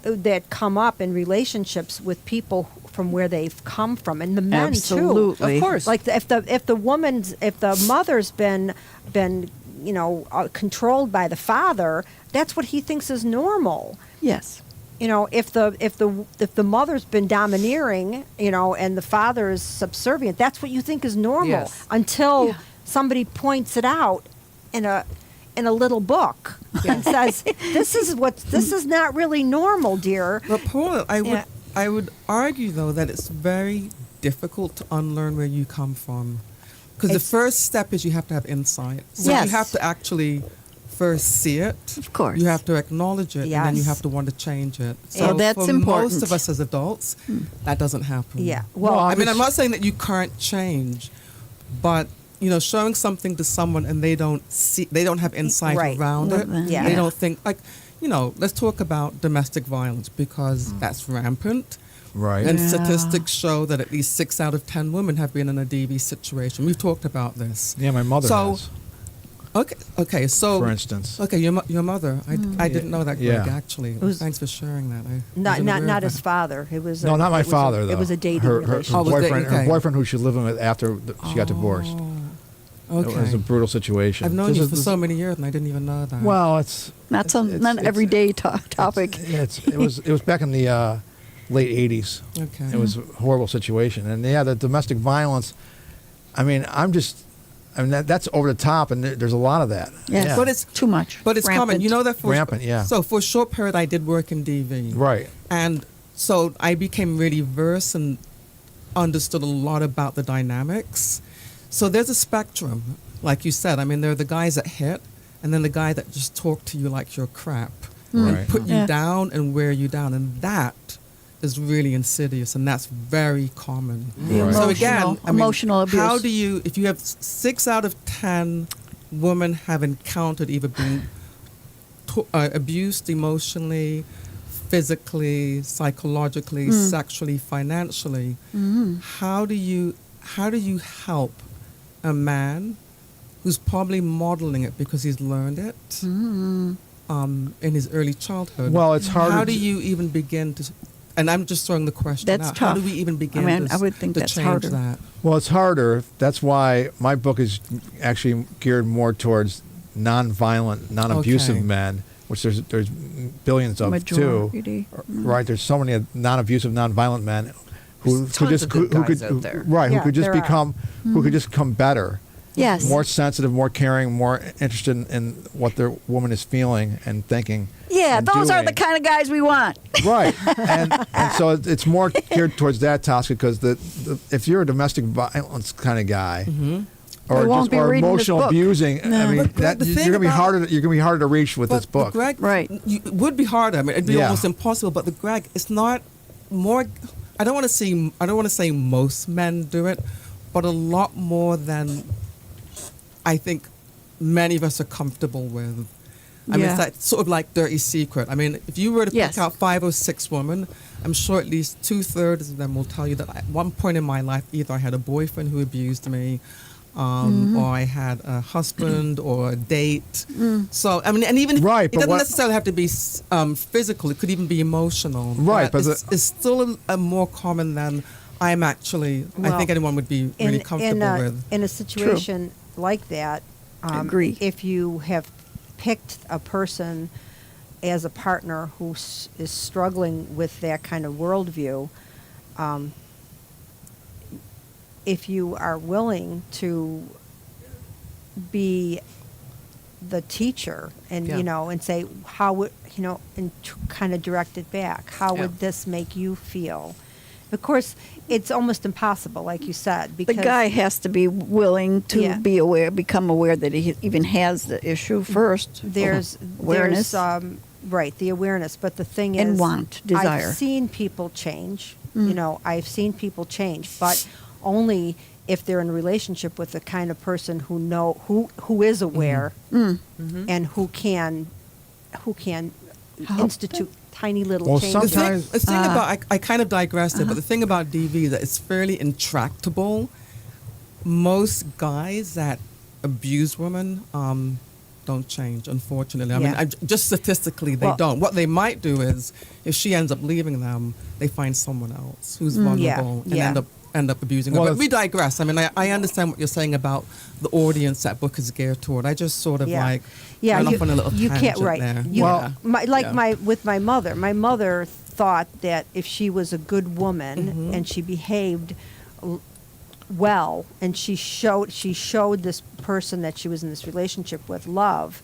that come up in relationships with people from where they've come from, and the men Absolutely. too. Of course. Like if the mother's been controlled by the father, that's what he thinks is normal. Yes. If the mother's been domineering, and the father is subservient, that's what you think is normal Yes. until Yeah. somebody points it out in a little book and says, this is not really normal, dear. But Paula, Yeah. I would argue though that it's very difficult to unlearn where you come from, because the It's- first step is you have to have insight. So Yes. you have to actually first see it. Of course. You have to acknowledge it, and then you Yes. have to want to change it. So Well, that's for important. most of us as adults, that doesn't happen. Yeah. Well, I mean, I'm not saying that you can't change, but showing something to someone and they don't have insight Right. around it. Yeah. They don't think let's talk about domestic violence, because that's rampant. Right. And Yeah. statistics show that at least 6 out of 10 women have been in a DV situation. We've talked about this. Yeah, my mother So- has, Okay, so for instance. okay, your mother. I didn't know that, Greg. Yeah. Actually, was- thanks for sharing that. I not wasn't aware of his that. father. It was No, not my father, though. It was a dating her relationship. Oh, was it? boyfriend, Okay. her boyfriend who she lived with after she got divorced. Okay. It was a brutal situation. I've known This you is- for this- so many years, and I didn't even know that. Well, it's Not it's- not it's- everyday topic. it was back in the late '80s. Okay. It was a horrible situation, and the domestic violence. I mean, that's over the top, and there's a lot of that. Yes. Yeah. But it's Too much. But it's common. Rampant. You know that for Rampant, yeah. So for a short period, I did work in DV. Right. And so I became really versed and understood a lot about the dynamics. So there's a spectrum, like you said. I mean, there are the guys that hit, and then the guy that just talk to you like you're crap Right. and put you Yeah. down and wear you down, and that is really insidious, and that's very common. The Right. So again, emotional abuse. how do you, if you have 6 out of 10 women have encountered either being abused emotionally, physically, psychologically, sexually, financially, how do you help a man who's probably modeling it because he's learned it in his early childhood? Well, it's hard How to do you even begin to? And I'm just throwing the question That's out. How do tough. we even begin I mean, to, I would think to that's change harder. that? Well, it's harder. That's why my book is actually geared more towards non-violent, non-abusive Okay. men, which there's billions of Majority. too. Right? There's so many non-abusive, non-violent men who There's tons of good guys could out there. right Yeah, who could just there are. become who could just become better, Yes. more sensitive, more caring, more interested in what their woman is feeling and thinking. Yeah, and those are the doing. kind of guys we want. Right, and so it's more geared towards that task because if you're a domestic violence kind of guy, We won't be or reading this emotional book. abusing, No. I mean, But Greg, the you're thing gonna be about- harder. You're gonna be harder to reach with this But book. Greg, Right. it would be harder. I mean, it'd be Yeah. almost impossible. But the Greg, it's not more. I don't want to say most men do it, but a lot more than I think many of us are comfortable with. I mean, Yeah. it's that sort of like dirty secret. I mean, if you were to Yes. pick out 5 or 6 women, I'm sure at least 2/3 of them will tell you that at one point in my life, either I had a boyfriend who abused me, or I had a husband or a date. So I mean, and even if Right, it but doesn't what- necessarily have to be physical. It could even be emotional. Right, but it's still a more common than I'm actually. I Well, think anyone would be really comfortable with. in a situation like that, Agree. if you have picked a person as a partner who is struggling with that kind of worldview, if you are willing to be the teacher and Yeah. you know and say how would you know and kind of direct it back, how Yeah. would this make you feel? Of course, it's almost impossible, like you said, The because guy has to be willing to Yeah. be aware, become aware that he even has the issue first. there's awareness. right, the awareness, but the thing And is, want, desire. I've seen people change. You know, I've seen people change, but only if they're in a relationship with the kind of person who is aware and who can Help institute tiny little Well, changes. sometimes- The thing about I kind of digressed there, but the thing about DV is that it's fairly intractable. Most guys that abuse women don't change, unfortunately. I mean, Yeah. just statistically, they Well- don't. What they might do is, if she ends up leaving them, they find someone else who's yeah, vulnerable and yeah. end up abusing her. Well, But we digress. I mean, I understand what you're saying about the audience that book is geared toward. I just sort of Yeah, went off on a little you can't tangent right. there. You, Yeah. Yeah. with my mother. My mother thought that if she was a good woman and she behaved well, and she showed this person that she was in this relationship with love,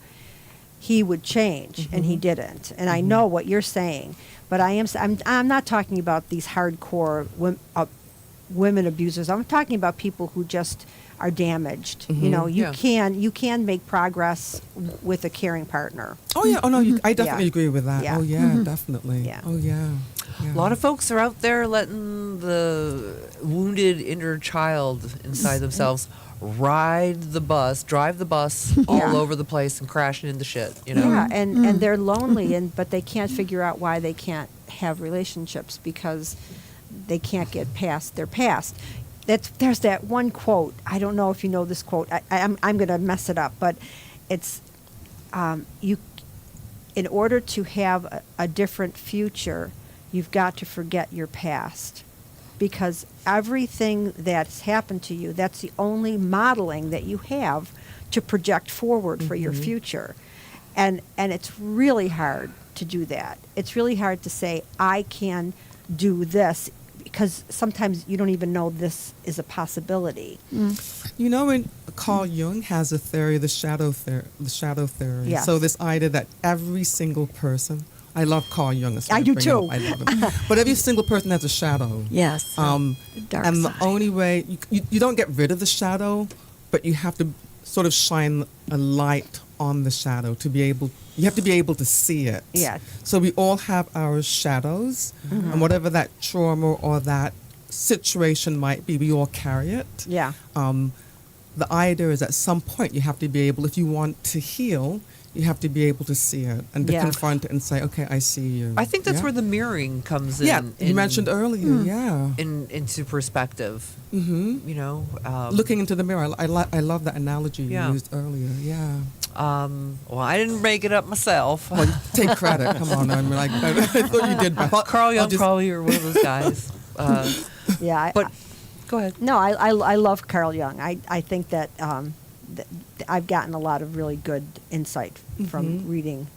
he would change, and he didn't. And I know what you're saying, but I'm not talking about these hardcore women abusers. I'm talking about people who just are damaged. You know, you Yeah. can make progress with a caring partner. Oh yeah. Oh no. I definitely Yeah. agree with that. Yeah. Oh yeah. Definitely. Yeah. Oh yeah. A lot of folks are out there letting the wounded inner child inside themselves drive the bus all Yeah. over the place and crashing into shit. You know. Yeah, and they're lonely, but they can't figure out why they can't have relationships because they can't get past their past. There's that one quote. I don't know if you know this quote. I'm going to mess it up, but it's you. In order to have a different future, you've got to forget your past, because everything that's happened to you, that's the only modeling that you have to project forward for your future. And it's really hard to do that. It's really hard to say, I can do this, because sometimes you don't even know this is a possibility. You know, when Carl Jung has a theory, the shadow theory. Yes. So this idea that every single person, I love Carl Jung. that's why I do bring too. him up. I love him. But every single person has a shadow. Yes. The dark and side. the only way you don't get rid of the shadow, but you have to sort of shine a light on the shadow to be able. You have to be able to see it. Yeah. So we all have our shadows, and whatever that trauma or that situation might be, we all carry it. Yeah. The idea is at some point you have to be able, if you want to heal, you have to be able to see it and to Yeah. confront it and say, okay, I see you. I think that's Yeah. where the mirroring comes in. Yeah, you mentioned earlier, yeah. into perspective. Mm-hmm. You know, Looking into the mirror. I love that analogy Yeah. you used earlier, yeah. Well, I didn't make it up myself. Well, take credit, come on. I'm like, I thought you did. But I thought, Carl I'll Jung just- probably or one of those guys. Yeah. But go ahead. No, I love Carl Jung. I think that, that I've gotten a lot of really good insight from reading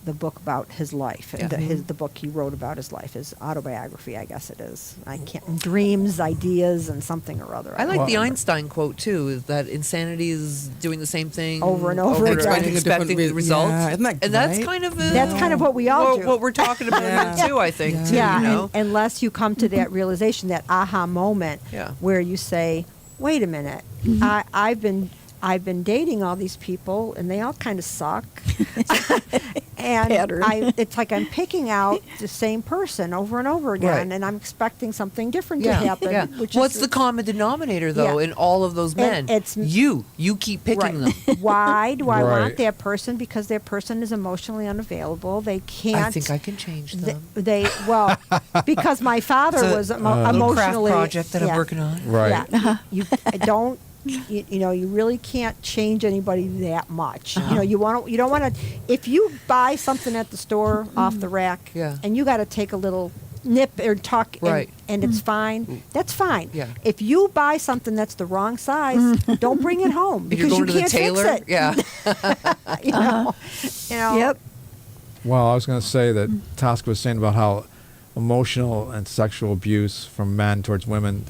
the book about his life, Yeah. the book he wrote about his life, his autobiography, I guess it is. I can't dreams, ideas, and something or other. I like don't the remember. Einstein quote too, is that insanity is doing the same thing Over and over again. and expecting the results. Yeah, isn't that and that's great? kind of That's kind of what we all do. what we're talking about Yeah. too. I think Yeah. too. Yeah, You know? and unless you come to that realization, that aha moment, Yeah. where you say, "Wait a minute, I've been I've been dating all these people, and they all kind of suck. And Pattern. it's like I'm picking out the same person over and over again, Right. and I'm expecting something different Yeah, to happen. yeah. Which What's is, the common denominator, though, Yeah. in all of those men? it's- you. You keep picking right. them. Why do I Right. want that person? Because that person is emotionally unavailable. They can't. I think I can change them. Well, because my father It's a was little craft emotionally project that I'm yeah. working on. Right. Yeah, you don't. You know, you really can't change anybody that much. You know, you don't want to. If you buy something at the store off the rack, Yeah. and you got to take a little nip or tuck, Right. and it's fine. That's fine. Yeah. If you buy something that's the wrong size, don't bring it home If because you're going you to the can't tailor, fix it. yeah. You know. You know. Yep. Well, I was going to say that Tosca was saying about how emotional and sexual abuse from men towards women,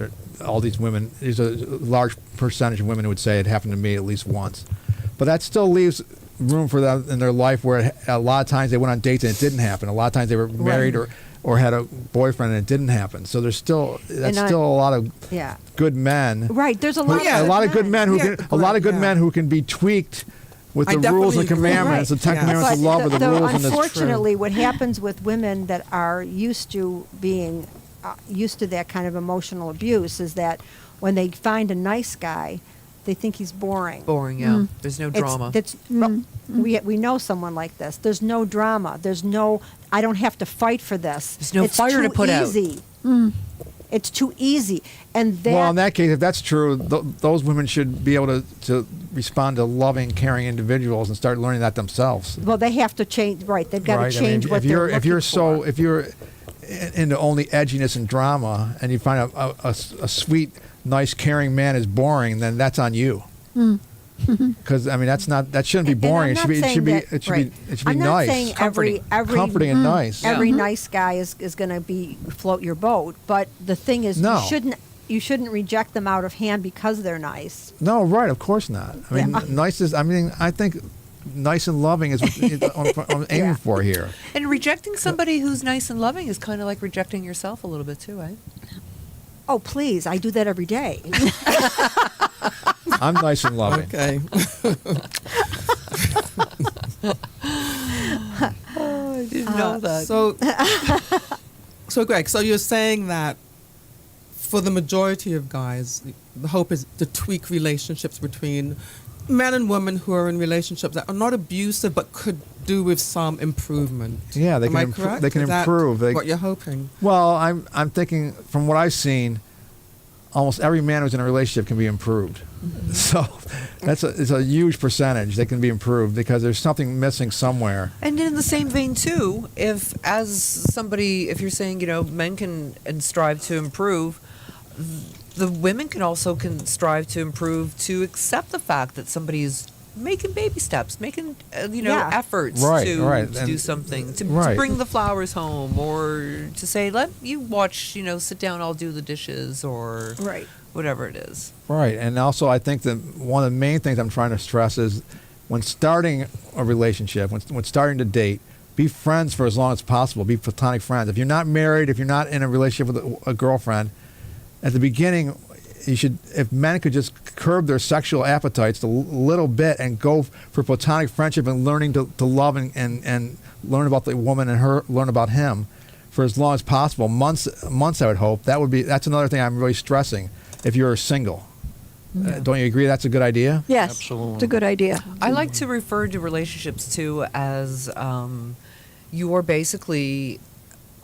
all these women, there's a large percentage of women who would say it happened to me at least once. But that still leaves room for them in their life where a lot of times they went on dates and it didn't happen. A lot of times they were married or had a boyfriend and it didn't happen. So there's still, that's And still a lot of Yeah. good men. Right. There's a who- lot. Yeah. a lot of good men who Yeah, can, a lot of good yeah. men who can be tweaked with I the rules definitely and agree. commandments, Right. the 10 Yeah. commandments of love, or the rules and the unfortunately, what happens with women that are used to being used to that kind of emotional abuse is that when they find a nice guy, they think he's boring. Boring, yeah. There's no drama. We know someone like this. There's no drama. There's no. I don't have to fight for this. There's no it's fire to too put out. easy. It's too easy, and that. Well, in that case, if that's true, those women should be able to respond to loving, caring individuals and start learning that themselves. well, they have to change. Right, they've got right? to change what if you're they're if you're looking so for. if you're into only edginess and drama, and you find a sweet, nice, caring man is boring, then that's on you. Because I mean, that shouldn't be And boring. I'm It should be not saying that- it should right. be I'm not nice, saying every comforting and nice. every nice guy is going to be float your boat, but the thing is, No. you shouldn't reject them out of hand because they're nice. No, right? Of course not. I mean, Yeah. nice is. I mean, I think nice and loving is what I'm aiming Yeah. for here. And rejecting somebody who's nice and loving is kind of like rejecting yourself a little bit too, eh? Oh, please, I do that every day. I'm nice and loving. Okay. I didn't know that. So Greg, so you're saying that for the majority of guys, the hope is to tweak relationships between men and women who are in relationships that are not abusive but could do with some improvement. Yeah, they Am can I impro- correct? they can Is that improve. They- what you're hoping. Well, I'm thinking from what I've seen, almost every man who's in a relationship can be improved. So it's a huge percentage that can be improved because there's something missing somewhere. And in the same vein too, if you're saying, men can and strive to improve, the women can strive to improve, to accept the fact that somebody is making baby steps, making Yeah. efforts Right, to right. do And- something, to right. bring the flowers home, or to say, let you watch, sit down, I'll do the dishes, or Right. whatever it is. Right, and also I think that one of the main things I'm trying to stress is when starting a relationship, when starting to date, be friends for as long as possible. Be platonic friends. If you're not married, if you're not in a relationship with a girlfriend, at the beginning, if men could just curb their sexual appetites a little bit and go for platonic friendship and learning to love and learn about the woman and her learn about him for as long as possible, months I would hope. That's another thing I'm really stressing. If you're single, don't you agree that's a good idea? Yes. Absolutely. It's a good idea. I like to refer to relationships too as you are basically,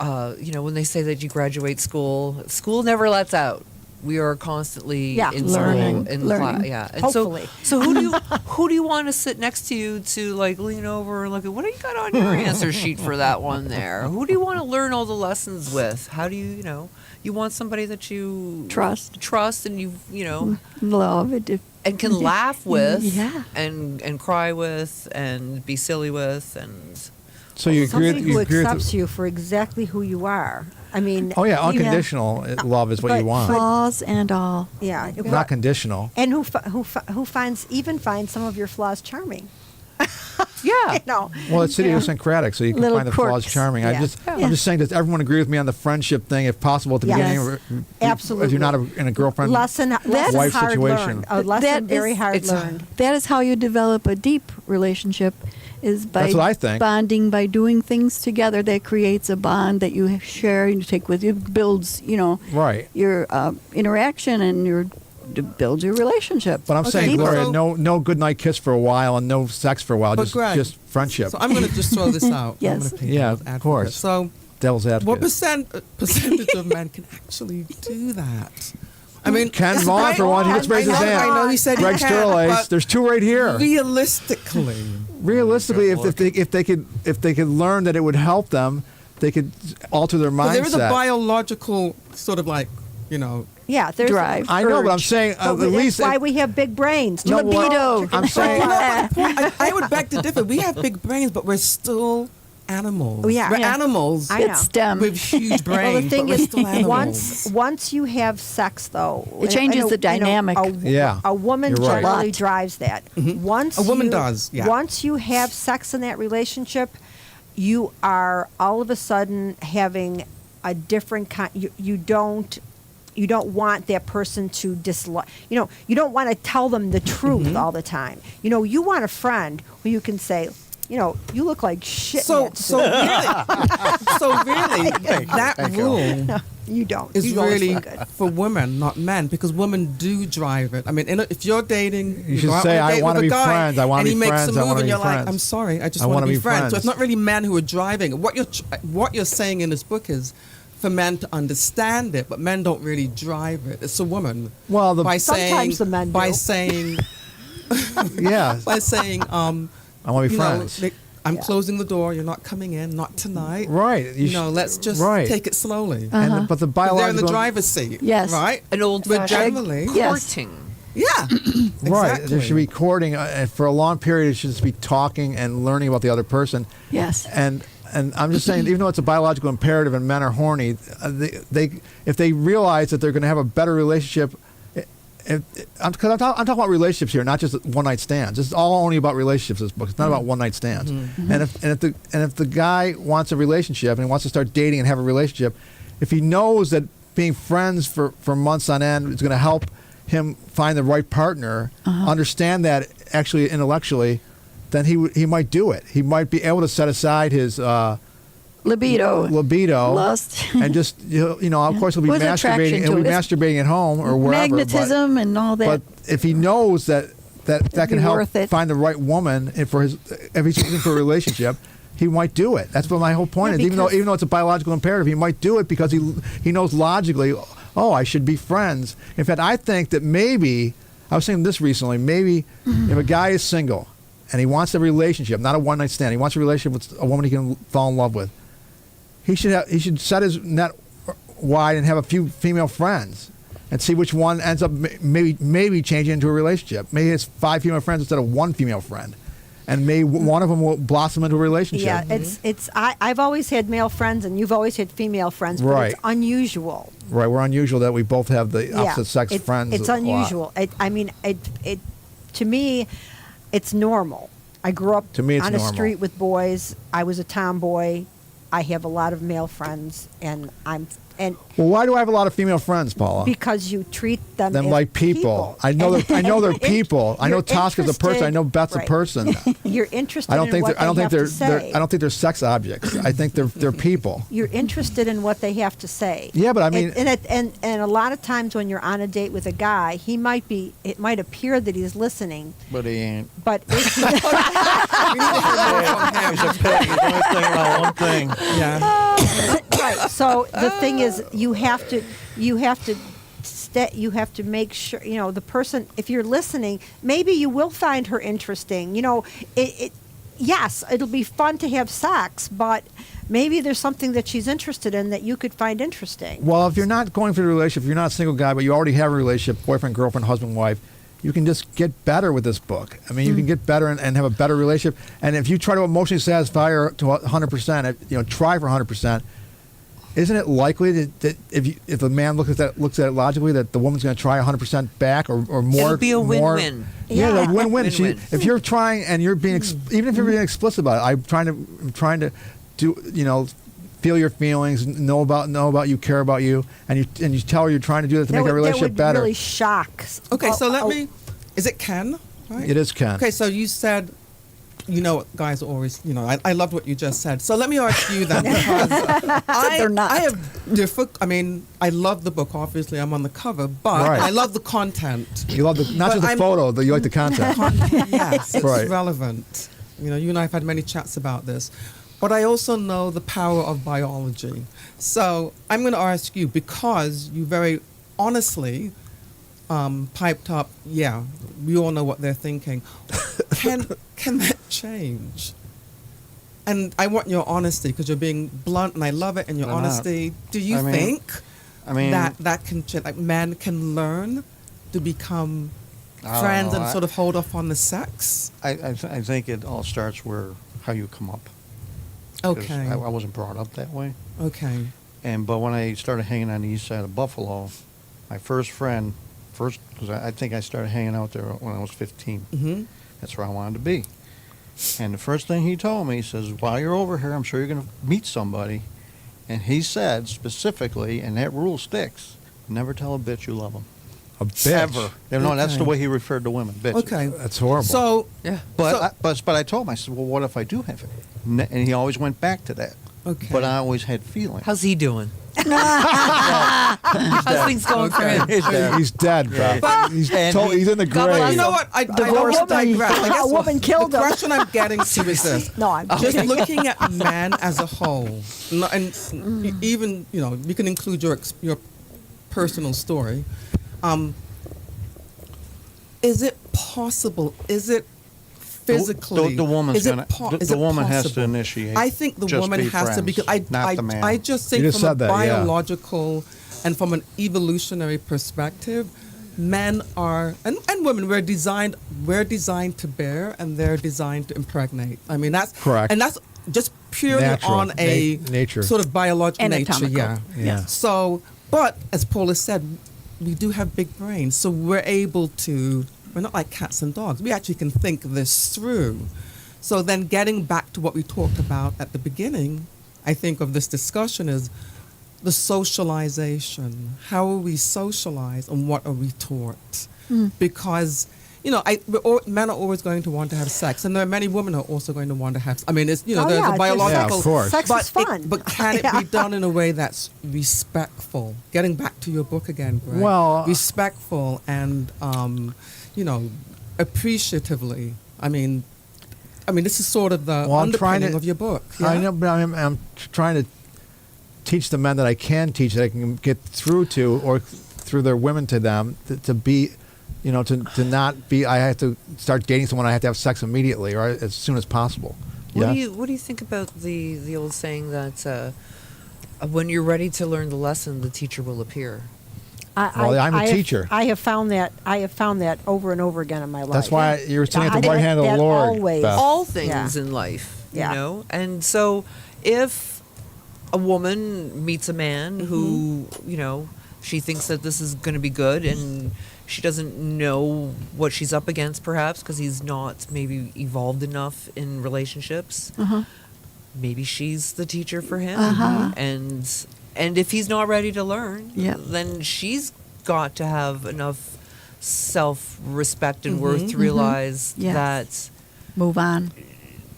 when they say that you graduate school never lets out. We are constantly Yeah. in Learning, school, in learning. class, yeah. And Hopefully. so who do you want to sit next to you to like lean over and look at what do you got on your answer sheet for that one there? Who do you want to learn all the lessons with? How do you want somebody that you trust and Love it. and can laugh with, Yeah. and cry with, and be silly with, and So you agree? Somebody who You agree with accepts you for exactly who you are. I mean. Oh yeah, you- unconditional love is what you but- want, Flaws and all. Yeah. not conditional. And who finds some of your flaws charming. Yeah. You know. Well, it's idiosyncratic, so you can Little find the flaws quirks. charming. Yeah. I'm just saying, does everyone agree with me on the friendship thing, if possible, at the Yes. beginning? Absolutely. If you're not in a girlfriend Lesson wife hard situation. learned. A lesson That very is- hard it's- learned. That is how you develop a deep relationship, is by That's what I think. bonding, by doing things together that creates a bond that you share and you take with you, builds, Right. your interaction and builds your relationship. But I'm Okay, saying, but- Gloria, no good night kiss for a while and no sex for a while, But Greg, just friendship. So I'm going to just throw this out. Yes. I'm gonna play Yeah, devil's of advocate. course. So, Devil's advocate. what percentage of men can actually do that? I mean, Ken Vaughn, for one, he just raised his hand. I know he said Greg he can, Sterlace, but there's two right here. realistically, Realistically, if they could learn that it would help them, they could alter their but there is a mindset. biological sort of like, Yeah, there's Drive. I know, but I'm urge. saying But at that's least why we have big brains. No, Libido. I'm saying I would beg to differ. We have big brains, but we're still animals. Oh, yeah. We're Yeah. animals I know. It's STEM. with huge brains, Well, the thing but we're is, still animals. once you have sex, though, It changes the dynamic. Yeah, a woman you're right. generally Lot. drives that. Once A woman you- does, yeah. Once you have sex in that relationship, you are all of a sudden having a different kind. You don't want that person to dislike. You don't want to tell them the truth all the time. You want a friend who you can say, you look like shit. in So, that so suit." really, that Thank you. rule you don't. is You always really look good. for women, not men, because women do drive it. I mean, if you're dating, You should go out say, on a "I date wanna with a be guy, friends. I wanna and be he makes friends. a I move, wanna and be you're like, friends. "I'm sorry, I just I want wanna to be be friends." So it's friends. not really men who are driving. What you're saying in this book is for men to understand it, but men don't really drive it. It's a woman. Well, by Sometimes saying, the men by do. saying, yeah, by saying, I want to be you know, friends. like, I'm Yeah. closing the door. You're not coming in. Not tonight. Right. Let's just right. take it slowly. And but the They're in biological the driver's seat. Yes. Right? An old But fashioned generally, Yes. courting. yeah. Right. Exactly. There should be courting, and for a long period, it should just be talking and learning about the other person. Yes. And I'm just saying, even though it's a biological imperative and men are horny, if they realize that they're going to have a better relationship. I'm talking about relationships here, not just one night stands. This is all only about relationships. This book. It's not about one night stands. And if the guy wants a relationship and he wants to start dating and have a relationship, if he knows that being friends for months on end is going to help him find the right partner, understand that actually intellectually, then he might do it. He might be able to set aside his Libido. and Lust. just of course he'll be With attraction masturbating. He'll to be it. masturbating at home or wherever. Magnetism and all that. But if he knows that can be help worth it. find the right woman if he's looking for a relationship, he might do it. That's what my whole point Yeah, is. Even though it's a biological imperative, he might do it because he knows logically, oh, I should be friends. In fact, I think that maybe I was saying this recently. Maybe if a guy is single and he wants a relationship, not a one night stand, he wants a relationship with a woman he can fall in love with. He should set his net wide and have a few female friends and see which one ends up maybe changing into a relationship. Maybe he has 5 female friends instead of 1 female friend, and maybe one of them will blossom into a relationship. Yeah, it's. I've always had male friends, and you've always had female friends, but Right. it's unusual. Right, we're unusual that we both have the opposite sex it's, friends. It's a lot. unusual. To me, it's normal. I grew up To me, it's on normal. a street with boys. I was a tomboy. I have a lot of male friends, and Well, why do I have a lot of female friends, Paula? because you treat them Them as like people. I know they're people. I know You're Tosca's a person. I know Beth's right. a person. You're interested I don't in think what I don't they think have they're, to say. I don't think they're sex objects. I think they're people. You're interested in what they have to say. Yeah, but I mean- and a lot of times when you're on a date with a guy, it might appear that he's listening, But he ain't. but it's, We need to hear more from him. He's a pig. He's only thinking about one thing. Yeah. right. So the thing is, you have to make sure, the person, if you're listening, maybe you will find her interesting. Yes, it'll be fun to have sex, but maybe there's something that she's interested in that you could find interesting. Well, if you're not going for the relationship, if you're not a single guy, but you already have a relationship, boyfriend, girlfriend, husband, wife, you can just get better with this book. I mean, you can get better and have a better relationship. And if you try to emotionally satisfy her to 100%, try for 100%, isn't it likely that if a man looks at it logically, that the woman's going to try 100% back or more? It'll be a more- win-win. Yeah, Yeah. a win-win. Win-win. If you're trying and you're being even if you're being explicit about it, I'm trying to do feel your feelings, know about you, care about you, and you tell her you're trying to do that to make our relationship that would better. really shock. Okay, so let Oh, me. Is it Ken? Right? It is Ken. Okay, so you said, guys always, I loved what you just said. So let me ask you then, because they're not. I have different. I mean, I love the book. Obviously, I'm on the cover, but Right. I love the content. You love not But just the I'm- photo, but you like the content. Yes, it's Right. relevant. You and I have had many chats about this. But I also know the power of biology. So I'm going to ask you, because you very honestly piped up, yeah, we all know what they're thinking. Can that change? And I want your honesty, because you're being blunt, and I love it, and your They're not. honesty. Do you I mean- think I mean, that can change? Like, man can learn to become I don't friends know. and sort of hold off on the sex? I think it all starts where how you come up. 'Cause Okay. I wasn't brought up that way. Okay. But when I started hanging on the east side of Buffalo, my first friend, because I think I started hanging out there when I was 15. Mm-hmm. That's where I wanted to be. And the first thing he told me, he says, while you're over here, I'm sure you're going to meet somebody. And he said specifically, and that rule sticks, never tell a bitch you love them. A bitch. Ever. No, that's the Okay. way he referred to women, bitches. Okay. That's horrible. So, Yeah. But I told him, I said, well, what if I do have it? And he always went back to that. okay. But I always had feelings. How's he doing? How's things going for him? He's dead, bro. He's in the God bless grave. you know what? I don't Divorced want to digress. I woman. guess A woman killed the him. question I'm getting to is this. No, I'm Just kidding. looking at man as a whole, and even, you can include your personal story. Is it possible? Is it physically? The woman's is it gonna- po- the- is the it woman has to possible? initiate. I think the Just woman be has to, friends, because not the man. I just think You just from a said that, yeah. biological and from an evolutionary perspective, men are and women, we're designed to bear, and they're designed to impregnate. I mean, that's Correct. and that's just purely Natural. on a Nature. sort of biological nature. Anatomical. Yeah. Yeah. So, but as Paula said, we do have big brains, so we're able to. We're not like cats and dogs. We actually can think this through. So then, getting back to what we talked about at the beginning, I think of this discussion is the socialization. How are we socialized, and what are we taught? Because men are always going to want to have sex, and there are many women who are also going to want to have. I mean, it's Oh, there's yeah, a just biological. Yeah, of course. Sex but is fun. but can it Yeah. be done in a way that's respectful? Getting back to your book again, Greg. Well, respectful and appreciatively. I mean, this is sort of the Well, I'm trying underpinning to- of your book. I yeah? know, but I'm trying to teach the men that I can teach, that I can get through to, or through their women to them, to be, to not be. I have to start dating someone. I have to have sex immediately or as soon as possible. What Yeah. do you think about the old saying that when you're ready to learn the lesson, the teacher will appear? Well, I'm a teacher. I have found that over and over again in my life. That's why you're sitting at the I- right hand of the that Lord. always. Beth. All things Yeah. in life, Yeah. And so if a woman meets a man who, she thinks that this is going to be good, and she doesn't know what she's up against, perhaps because he's not maybe evolved enough in relationships. Maybe she's the teacher for him, and if he's not ready to learn, Yep. then she's got to have enough self-respect and worth to realize Yes. that Move on.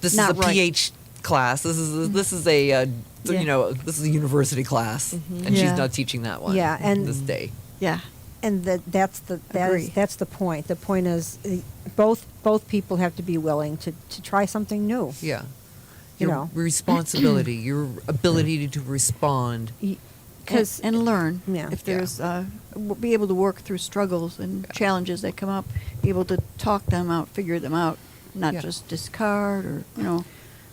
this Not is a right. PH class. This is a Yeah. this is a university class, and Yeah. she's not teaching that one. Yeah, and- this day. Yeah. And that's Agree. the point. The point is, both people have to be willing to try something new. Yeah, You your know. responsibility, your ability to respond. Because and learn. Yeah. If there's, be able to work through struggles and challenges that come up, be able to talk them out, figure them out, not Yeah. just discard or,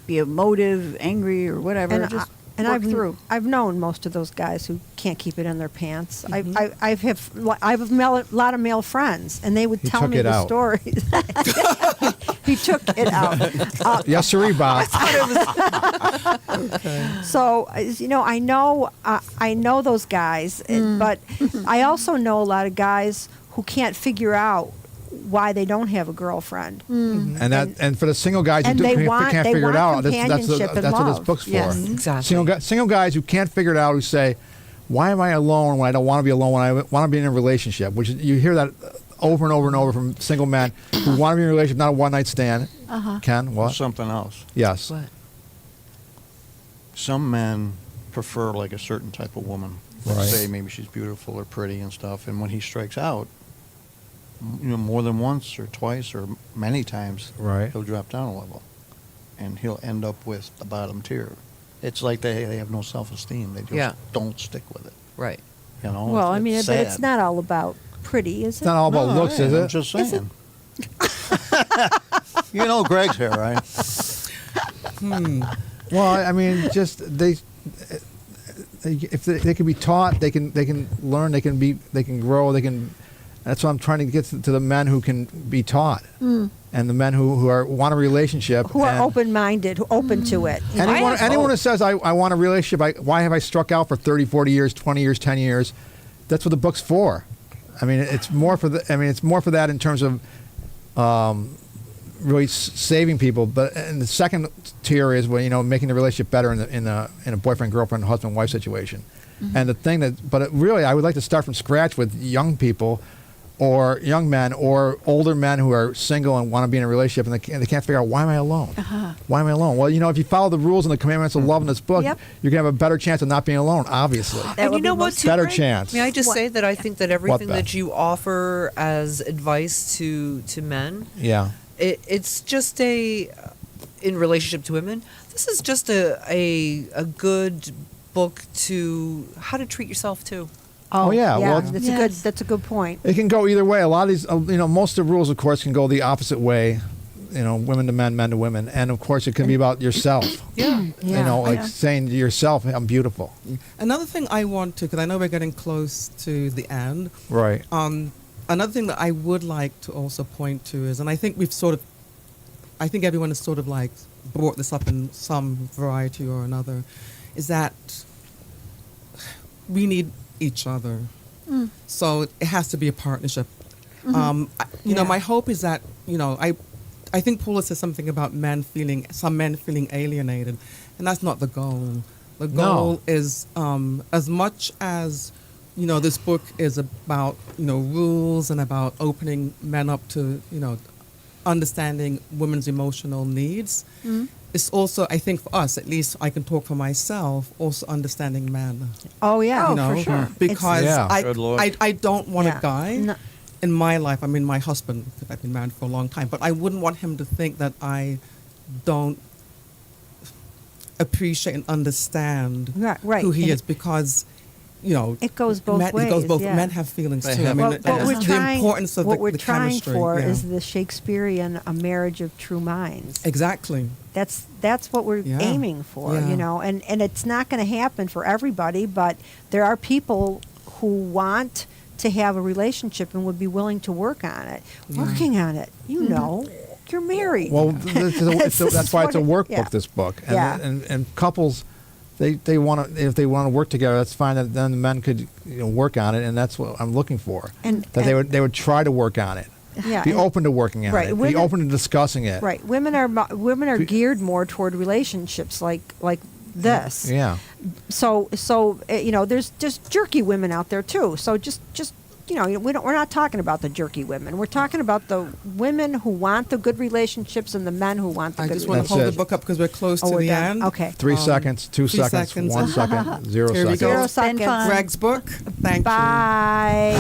be emotive, angry or whatever. And just And work through. I've known most of those guys who can't keep it in their pants. Mm-hmm. I have a lot of male friends, and they would He tell took me it the out. stories. He took it out. Yes, sir, Bob. So I know those guys, but I also know a lot of guys who can't figure out why they don't have a girlfriend. And for the single guys who and do, they can't want- figure it they out, want that's companionship and what this love. book's for. Yes. Exactly. Single guys who can't figure it out, who say, "Why am I alone when I don't want to be alone? When I want to be in a relationship?" Which you hear that over and over and over from single men who want to be in a relationship, not a one night stand. Ken, what? Something else. Yes. What? Some men prefer like a certain type of woman. Right. Let's say maybe she's beautiful or pretty and stuff, and when he strikes out, more than once or twice or many times, Right. he'll drop down a level, and he'll end up with the bottom tier. It's like they have no self-esteem. They just don't stick with it. Right. You know. Well, I mean, it's but it's sad. not all about pretty, is It's it? not all about No, looks, yeah, is I'm it? just saying. You know Greg's here, right? Well, I mean, just if they can be taught, they can learn, they can grow, they can. That's what I'm trying to get to the men who can be taught, and the men who want a relationship, Who are and open-minded, who open to it. you know? Anyone who says I want a relationship, why have I struck out for 30, 40 years, 20 years, 10 years? That's what the book's for. I mean, it's more for that in terms of really saving people. But and the second tier is making the relationship better in a boyfriend, girlfriend, husband, wife situation. And the thing really, I would like to start from scratch with young people, or young men, or older men who are single and want to be in a relationship, and they can't figure out, why am I alone? Why am I alone? Well, if you follow the rules and the commandments of love in this book, Yep. you're gonna have a better chance of not being alone. Obviously, That And would you know be what, most- too, better Greg? chance. May I just What? say that I think that everything Beth? that you offer as advice to men, Yeah. it's just in relationship to women, this is just a good book to how to treat yourself too. Oh, yeah, well, that's a good point. It can go either way. A lot of these, most of the rules, of course, can go the opposite way. Women to men, men to women, and of course, it can be about yourself. Yeah. Yeah. Saying to yourself, "I'm beautiful." Another thing I want to, because I know we're getting close to the end. Right. Another thing that I would like to also point to is, and I think I think everyone has sort of like brought this up in some variety or another, is that we need each other. So it has to be a partnership. Yeah. My hope is that, I think Paula said something about some men feeling alienated, and that's not the goal. The goal is, as much as, this book is about, rules and about opening men up to, understanding women's emotional needs. It's also, I think for us, at least I can talk for myself, also understanding men. Oh yeah, for sure. Because Yeah. Good Lord. I don't want Yeah. a guy No. in my life. I mean, my husband, because I've been married for a long time, but I wouldn't want him to think that I don't appreciate and understand Right. who he And is, because it goes both men, ways. It goes both. yeah. Men have feelings They too. have. I mean, Well, that's the importance of what the, we're the trying chemistry. for yeah. is the Shakespearean A Marriage of True Minds. Exactly. That's what we're Yeah. aiming for, Yeah. and it's not going to happen for everybody, but there are people who want to have a relationship and would be willing to work on it. Working on it, you're married. Well, that's why it's a workbook. Yeah. This book, and, Yeah. and couples, they want to, if they want to work together, that's fine. Then the men could work on it, and that's what I'm looking for. And- that and- they would try to work on it. Yeah, Be and- open to working on Right, it. Be women- open to discussing it. Right, women are geared more toward relationships like this. Yeah. So there's just jerky women out there too. So just we're not talking about the jerky women. We're talking about the women who want the good relationships and the men who want the I good just want to That's hold it. the book up because we're close Oh, to we're the done. end. Okay. 3 seconds, 2 3 seconds, seconds. 1 second, 0 Here we seconds. go. 0 It's been seconds. fun. Greg's book. Thank you. Bye.